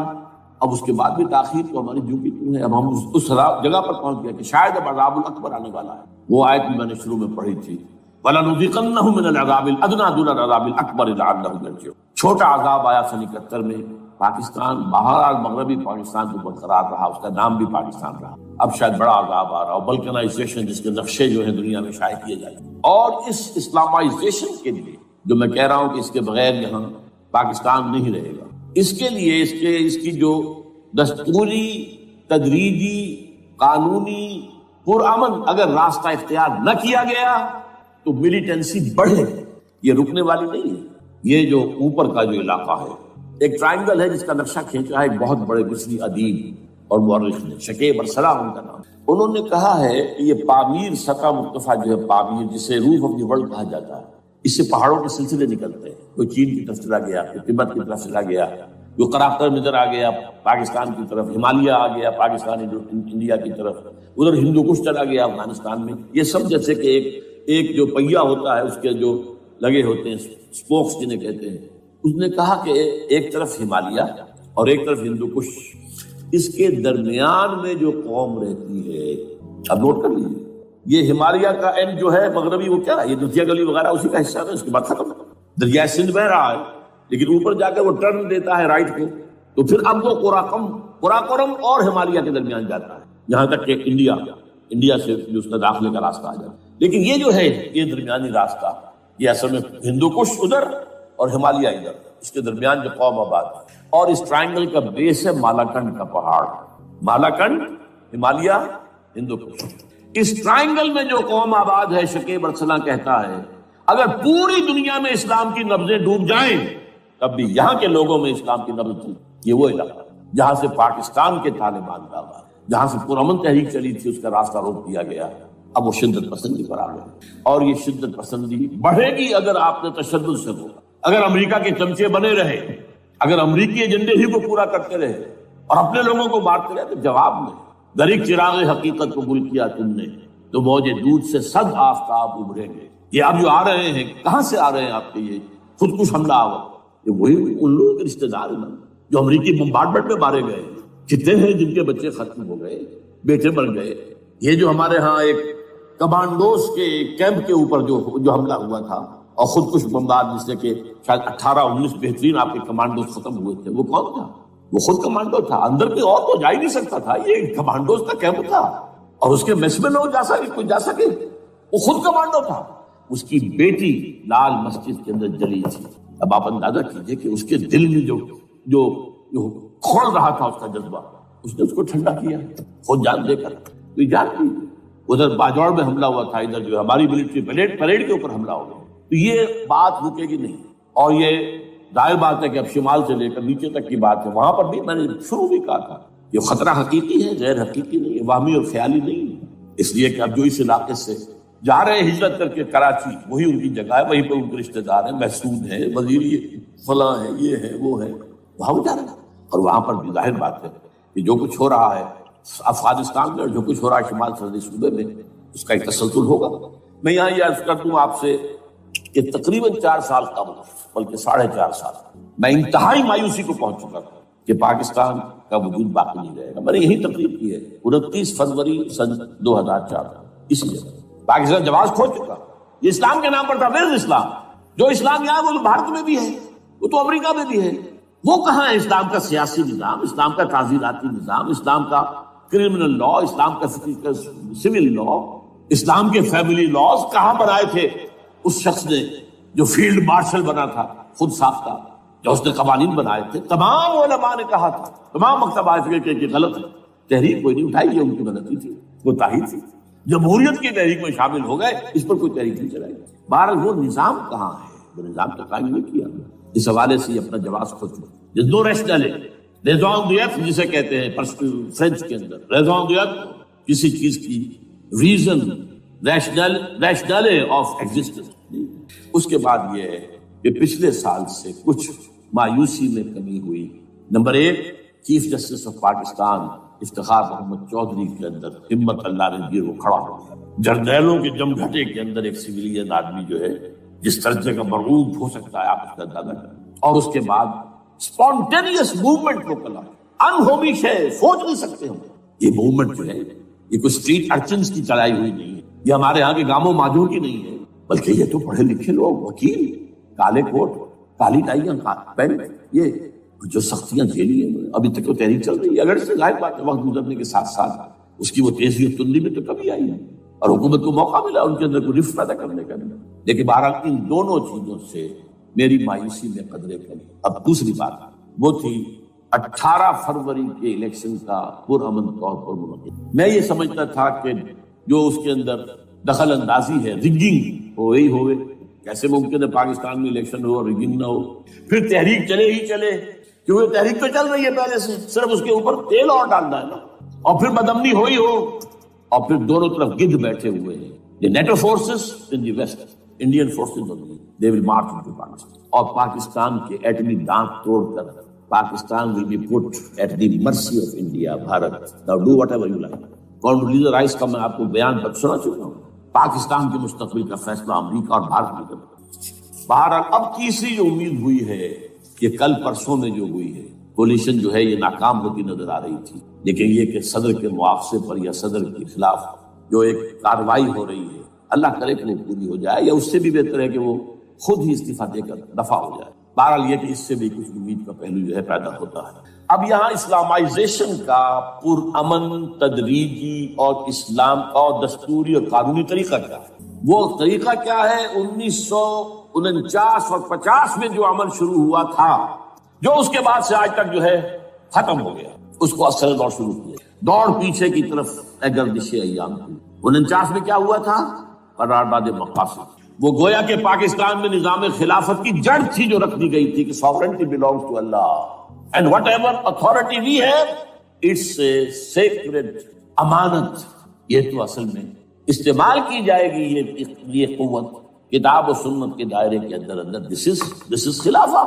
S2: اب اس کے بعد بھی تاخیر تو ہماری جو کی تم ہے، اب ہم اس جگہ پر پہنچ گئے کہ شاید اب عذاب الاکبر آنے والا ہے۔ وہ آیت بھی میں نے شروع میں پڑھی تھی، وَلَنُذِيقَنَّهُم مِّنَ الْعَذَابِ الْأَدْنَىٰ دُونَ الْعَذَابِ الْأَكْبَرِ لَعَلَّهُمْ يَرْجِعُونَ۔ چھوٹا عذاب آیا سن 71 میں، پاکستان بہرحال مغربی پاکستان کو برقرار رہا، اس کا نام بھی پاکستان رہا، اب شاید بڑا عذاب آ رہا ہو، بلکنائزیشن جس کے نقشے جو ہیں دنیا میں شائع کیے جائیں، اور اس اسلامائزیشن کے لیے جو میں کہہ رہا ہوں کہ اس کے بغیر یہاں پاکستان نہیں رہے گا، اس کے لیے اس کی جو دستوری، تدریجی، قانونی، پرامن اگر راستہ اختیار نہ کیا گیا تو ملیٹنسی بڑھے، یہ رکنے والی نہیں ہے۔ یہ جو اوپر کا جو علاقہ ہے، ایک ٹرائنگل ہے جس کا نقشہ کھینچا ہے ایک بہت بڑے مصری ادیب اور مورخ نے، شکیب ارسلان ان کا نام۔ انہوں نے کہا ہے کہ یہ پامیر سطح مرتفع جو ہے پامیر، جسے روف آف دی ورلڈ کہا جاتا ہے، اس سے پہاڑوں کے سلسلے نکلتے ہیں، کوئی چین کی طرف چلا گیا، کوئی تبت کی طرف چلا گیا، جو قراقر نظر آ گیا پاکستان کی طرف، ہمالیہ آ گیا پاکستان انڈیا کی طرف، ادھر ہندو کش چلا گیا افغانستان میں۔ یہ سب جیسے کہ ایک جو پہیا ہوتا ہے اس کے جو لگے ہوتے ہیں سپوکس جنہیں کہتے ہیں، اس نے کہا کہ ایک طرف ہمالیہ اور ایک طرف ہندو کش، اس کے درمیان میں جو قوم رہتی ہے، اب نوٹ کر لیجیے، یہ ہمالیہ کا اینڈ جو ہے مغربی، وہ کیا ہے، یہ دتیا گلی وغیرہ اسی کا حصہ ہے، اس کے بعد ختم، دریائے سندھ بہ رہا ہے، لیکن اوپر جا کے وہ ٹرن دیتا ہے رائٹ کو، تو پھر اب وہ قراقرم اور ہمالیہ کے درمیان جاتا ہے، یہاں تک کہ انڈیا سے جو اس کا داخلے کا راستہ آ جاتا ہے۔ لیکن یہ جو ہے یہ درمیانی راستہ، یہ اصل میں ہندو کش ادھر اور ہمالیہ ادھر، اس کے درمیان جو قوم آباد ہے، اور اس ٹرائنگل کا بیس ہے مالاکنڈ کا پہاڑ، مالاکنڈ، ہمالیہ، ہندو کش۔ اس ٹرائنگل میں جو قوم آباد ہے، شکیب ارسلان کہتا ہے اگر پوری دنیا میں اسلام کی نبضیں ڈوب جائیں تب بھی یہاں کے لوگوں میں اسلام کی نبض تھی۔ یہ وہ علاقہ جہاں سے پاکستان کے طالبان کا آغاز، جہاں سے پرامن تحریک چلی تھی، اس کا راستہ روک دیا گیا، اب وہ شدت پسندی پر آ گئے، اور یہ شدت پسندی بڑھے گی اگر آپ نے تشدد سے روکا، اگر امریکہ کے چمچے بنے رہے، اگر امریکی ایجنڈے ہی کو پورا کرتے رہے اور اپنے لوگوں کو مارتے رہے، تو جواب میں دریک چراغ حقیقت کو گل کیا تم نے تو موج دودھ سے صد آفتاب ابھریں گے۔ یہ اب جو آ رہے ہیں، کہاں سے آ رہے ہیں آپ کے یہ خودکش حملہ آور؟ یہ وہی ان لوگوں کے رشتے دار ہیں جو امریکی بمبارڈمنٹ میں مارے گئے، کتنے ہیں جن کے بچے ختم ہو گئے، بیٹے مر گئے۔ یہ جو ہمارے ہاں ایک کمانڈوز کے کیمپ کے اوپر جو حملہ ہوا تھا اور خودکش بمبار، جس سے کہ شاید 18-19 بہترین آپ کے کمانڈوز ختم ہوئے تھے، وہ کون تھا؟ وہ خود کمانڈو تھا، اندر کوئی اور تو جا ہی نہیں سکتا تھا، یہ کمانڈوز کا کیمپ تھا، اور اس کے میس میں لوگ کوئی جا سکے، وہ خود کمانڈو تھا۔ اس کی بیٹی لال مسجد کے اندر جلی تھی۔ اب آپ اندازہ کیجئے کہ اس کے دل میں جو کھول رہا تھا اس کا جذبہ، اس نے اس کو ٹھنڈا کیا خود جان دے کر۔ تو جان دی ادھر باجوڑ میں حملہ ہوا تھا، ادھر جو ہماری ملٹری پریڈ کے اوپر حملہ ہو گیا، تو یہ بات رکے گی نہیں۔ اور یہ ظاہر بات ہے کہ اب شمال سے لے کر نیچے تک کی بات ہے، وہاں پر بھی میں نے شروع بھی کہا تھا یہ خطرہ حقیقی ہے، غیر حقیقی نہیں ہے، واہمی اور خیالی نہیں ہے، اس لیے کہ اب جو اس علاقے سے جا رہے ہیں ہجرت کر کے کراچی، وہی ان کی جگہ ہے، وہیں پہ ان کے رشتے دار ہیں، محسود ہیں، وزیر فلاں ہے، یہ ہے وہ ہے، وہاں جا رہے ہیں۔ اور وہاں پر بھی ظاہر بات ہے کہ جو کچھ ہو رہا ہے افغانستان میں اور جو کچھ ہو رہا ہے شمال سرحدی صوبے میں، اس کا ایک تسلسل ہوگا۔ میں یہاں یہ عرض کر دوں آپ سے کہ تقریباً 4 سال قبل، بلکہ 4.5 سال میں انتہائی مایوسی کو پہنچ چکا تھا کہ پاکستان کا وجود باقی نہیں رہے گا۔ میں نے یہی تقریر کی ہے 29 فروری سن 2004، اس لیے پاکستان جواز کھو چکا، یہ اسلام کے نام پر تھا، ویئر اسلام؟ جو اسلام یہاں وہ تو بھارت میں بھی ہے، وہ تو امریکہ میں بھی ہے، وہ کہاں ہے اسلام کا سیاسی نظام، اسلام کا تعزیراتی نظام، اسلام کا کرمنل لا، اسلام کا سول لا، اسلام کے فیملی لاز کہاں بنائے تھے اس شخص نے جو فیلڈ مارشل بنا تھا، خود ساختہ، جو اس نے قوانین بنائے تھے؟ تمام علماء نے کہا تھا، تمام مکتبہ فکر کہ غلط ہے، تحریک کوئی نہیں اٹھائی، یہ ان کی غلطی تھی، کوتاہی تھی، جمہوریت کی تحریک میں شامل ہو گئے، اس پر کوئی تحریک نہیں چلائی۔ بہرحال وہ نظام کہاں ہے؟ وہ نظام تو قائم نہیں کیا۔ اس حوالے سے اپنا جواز خود چکا۔ دو ریشنل ریزون دیت جسے کہتے ہیں فرینچ کے اندر، ریزون دیت کسی چیز کی ریزن، ریشنل آف ایگزسٹنس۔ اس کے بعد یہ ہے کہ پچھلے سال سے کچھ مایوسی میں کمی ہوئی۔ نمبر ایک، chief justice of Pakistan Iftikhar Muhammad Chaudhry کے اندر ہمت اللہ نے دی، وہ کھڑا ہو گیا۔ جرنیلوں کے جمگھٹے کے اندر ایک سویلین آدمی جو ہے جس درجے کا مرعوب ہو سکتا ہے آپ اس کا اندازہ کریں۔ اور اس کے بعد اسپونٹینیس موومنٹ کو کلا انہومیش ہے، سوچ نہیں سکتے ہم۔ یہ موومنٹ جو ہے یہ کوئی اسٹریٹ ارچنز کی چلائی ہوئی نہیں ہے، یہ ہمارے ہاں کے گاموں ماجوں کی نہیں ہے، بلکہ یہ تو پڑھے لکھے لوگ، وکیل، کالے کوٹ، کالی ٹائیاں پہن، یہ جو سختیاں جھیلی ہیں، ابھی تک تو تحریک چل رہی ہے۔ اگر سے ظاہر بات ہے وقت گزرنے کے ساتھ ساتھ اس کی وہ تیزی اور تندی میں تو کمی آئی ہے، اور حکومت کو موقع ملا ان کے اندر کوئی رفت پیدا کرنے کا۔ لیکن بہرحال ان دونوں چیزوں سے میری مایوسی میں قدرے کمی۔ اب دوسری بات وہ تھی 18 فروری کے الیکشن کا پرامن طور پر منعقد۔ میں یہ سمجھتا تھا کہ جو اس کے اندر دخل اندازی ہے، ریگنگ ہو ہی ہوئے، کیسے ممکن ہے پاکستان میں الیکشن ہو اور ریگنگ نہ ہو؟ پھر تحریک چلے ہی چلے، کیونکہ تحریک تو چل رہی ہے پہلے سے، صرف اس کے اوپر تیل اور ڈالنا ہے نا، اور پھر بدامنی ہو ہی ہو، اور پھر دونوں طرف گدھ بیٹھے ہوئے ہیں۔ The NATO forces in the west, Indian forces on the east, they will march into Pakistan. اور پاکستان کے ایٹمی دانت توڑ کر Pakistan will be put at the mercy of India، Bharat. Now do whatever you like۔ Condoleezza Rice کا میں آپ کو بیان پر سنا چکا ہوں۔ پاکستان کے مستقبل کا فیصلہ امریکہ اور بھارت نے کرنا۔ بہرحال اب تیسری جو امید ہوئی ہے کہ کل پرسوں میں جو ہوئی ہے، کولیشن جو ہے یہ ناکام ہوتی نظر آ رہی تھی، لیکن یہ کہ صدر کے مواخذے پر یا صدر کے خلاف جو ایک کارروائی ہو رہی ہے، اللہ کرے کہ وہ پوری ہو جائے، یا اس سے بھی بہتر ہے کہ وہ خود ہی استعفیٰ دے کر دفع ہو جائے۔ بہرحال یہ کہ اس سے بھی کچھ امید کا پہلو جو ہے پیدا ہوتا ہے۔ اب یہاں اسلامائزیشن کا پرامن، تدریجی اور اسلام کا دستوری اور قانونی طریقہ کیا ہے؟ وہ طریقہ کیا ہے؟ 1949 اور 50 میں جو عمل شروع ہوا تھا، جو اس کے بعد سے آج تک جو ہے ختم ہو گیا، اس کو اصل دور شروع کیا، دوڑ پیچھے کی طرف گردش ایام کی۔ 49 میں کیا ہوا تھا؟ قرارداد مقاصد۔ وہ گویا کہ پاکستان میں نظام خلافت کی جڑ تھی جو رکھ دی گئی تھی کہ sovereignty belongs to Allah and whatever authority we have it's a sacred امانت۔ یہ تو اصل میں استعمال کی جائے گی یہ قوت کتاب و سنت کے دائرے کے اندر۔ this is خلافہ،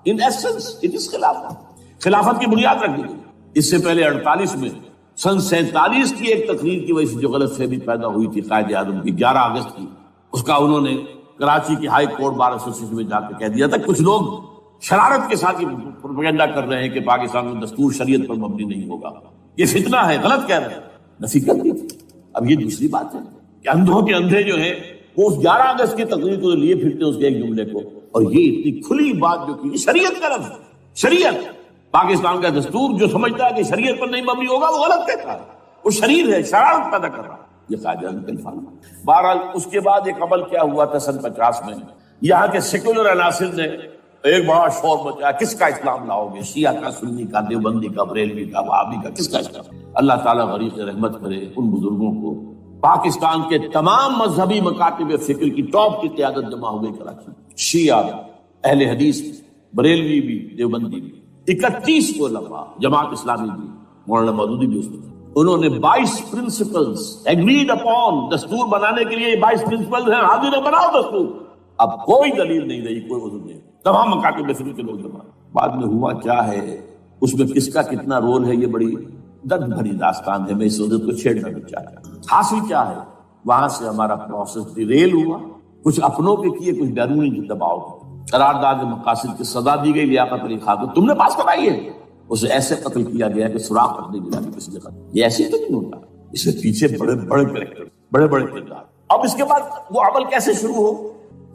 S2: in essence it is خلافہ۔ خلافت کی بنیاد رکھ دی گئی۔ اس سے پہلے 48 میں سن 47 کی ایک تقریر کی وجہ سے جو غلط فہمی پیدا ہوئی تھی قائد اعظم کی 11 اگست کی، اس کا انہوں نے کراچی کی ہائی کورٹ بار ایسوسیشن میں جا کے کہہ دیا تھا۔ کچھ لوگ شرارت کے ساتھ یہ پروپیگنڈا کر رہے ہیں کہ پاکستان میں دستور شریعت پر مبنی نہیں ہوگا، یہ فتنہ ہے، غلط کہہ رہے ہیں، نفی کر دی تھی۔ اب یہ دوسری بات ہے کہ اندھوں کے اندھے جو ہیں وہ اس 11 اگست کی تقریر کو لیے پھرتے ہیں، اس کے ایک جملے کو، اور یہ اتنی کھلی بات جو کی شریعت کا لفظ، شریعت پاکستان کا دستور جو سمجھتا ہے کہ شریعت پر نہیں مبنی ہوگا وہ غلط کہتا ہے، وہ شریر ہے، شرارت پیدا کر رہا ہے۔ یہ قائد اعظم کا الفاظ۔ بہرحال اس کے بعد ایک عمل کیا ہوا تھا سن 50 میں، یہاں کے سیکولر عناصر نے ایک بڑا شور مچایا، کس کا اسلام لاؤ گے؟ شیعہ کا، سنی کا، دیوبندی کا، بریلوی کا، وہابی کا، کس کا اسلام؟ اللہ تعالیٰ غریق رحمت کرے ان بزرگوں کو۔ پاکستان کے تمام مذہبی مکاتب فکر کی ٹاپ کی قیادت جمع ہو گئی کراچی، شیعہ، اہل حدیث، بریلوی بھی، دیوبندی بھی، 31 علماء، جماعت اسلامی بھی، مولانا مودودی بھی اس میں۔ انہوں نے 22 پرنسپلز ایگریڈ اپون، دستور بنانے کے لیے 22 پرنسپلز ہیں، حاضر ہے بناؤ دستور۔ اب کوئی دلیل نہیں رہی، کوئی عذر نہیں، تمام مکاتب فکر کے لوگ جمع۔ بعد میں ہوا کیا ہے، اس میں کس کا کتنا رول ہے، یہ بڑی درد بھری داستان ہے، میں اس وجہ کو چھیڑنا نہیں چاہتا۔ حاصل کیا ہے، وہاں سے ہمارا پروسیس ڈیریل ہوا، کچھ اپنوں کے کیے، کچھ بیرونی دباؤ۔ قرارداد مقاصد کی سزا دی گئی لیاقت علی خان کو، تم نے پاس کروائی ہے، اسے ایسے قتل کیا گیا کہ سراغ تک نہیں ملا کہ کسی نے قتل۔ یہ ایسے تو نہیں ہوتا، اس کے پیچھے بڑے بڑے کریکٹر، بڑے بڑے کردار۔ اب اس کے بعد وہ عمل کیسے شروع ہو؟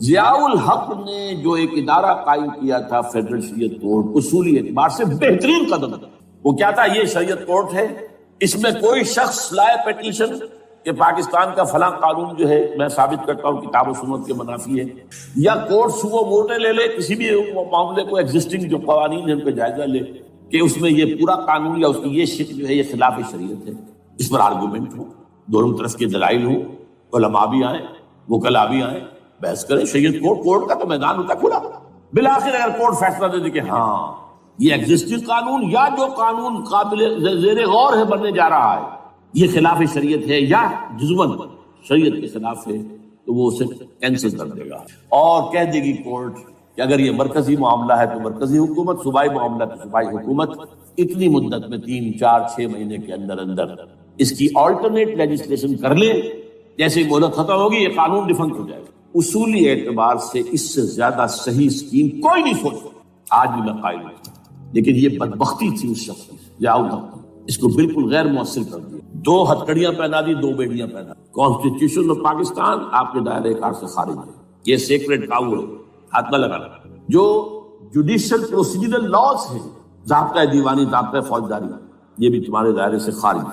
S2: ضیاء الحق نے جو ایک ادارہ قائم کیا تھا فیڈرل شریعت کورٹ، اصولی اعتبار سے بہترین قدم تھا۔ وہ کیا تھا؟ یہ شریعت کورٹ ہے، اس میں کوئی شخص لائے پیٹیشن کہ پاکستان کا فلاں قانون جو ہے میں ثابت کرتا ہوں کتاب و سنت کے منافی ہے، یا کورٹ سو موٹے لے لے کسی بھی معاملے کو، ایگزسٹنگ جو قوانین ہیں ان کا جائزہ لے کہ اس میں یہ پورا قانون یا اس کی یہ شکل جو ہے یہ خلاف شریعت ہے، اس پر آرگومنٹ ہو، دونوں طرف کے دلائل ہوں، علماء بھی آئیں، وکلاء بھی آئیں، بحث کریں۔ شریعت کورٹ کا تو میدان ہوتا کھلا، بالآخر اگر کورٹ فیصلہ دے دے کہ ہاں یہ ایگزسٹنگ قانون یا جو قانون قابل زیر غور ہے بننے جا رہا ہے یہ خلاف شریعت ہے یا جزوًا شریعت کے خلاف ہے، تو وہ اسے کینسل کر دے گا اور کہہ دے گی کورٹ کہ اگر یہ مرکزی معاملہ ہے تو مرکزی حکومت، صوبائی معاملہ تو صوبائی حکومت اتنی مدت میں 3 4 6 مہینے کے اندر اندر اس کی آلٹرنیٹ لیجسلیشن کر لے، جیسے ہی مہلت ختم ہوگی یہ قانون ڈیفنکٹ ہو جائے گا۔ اصولی اعتبار سے اس سے زیادہ صحیح اسکیم کوئی نہیں سوچ سکتا، آج بھی میں قائل ہوں، لیکن یہ بدبختی تھی اس شخص کی، ضیاء الحق، اس کو بالکل غیر مؤثر کر دیا۔ 2 ہتھکڑیاں پہنا دی، 2 بیڑیاں پہنا دی۔ کانسٹیٹیوشن آف پاکستان آپ کے دائرے کار سے خارج ہے، یہ سیکرڈ کاؤ ہے، ہاتھ نہ لگانا۔ جو جوڈیشل پروسیجرل لاز ہیں، ضابطۂ دیوانی، ضابطۂ فوجداری، یہ بھی تمہارے دائرے سے خارج ہے۔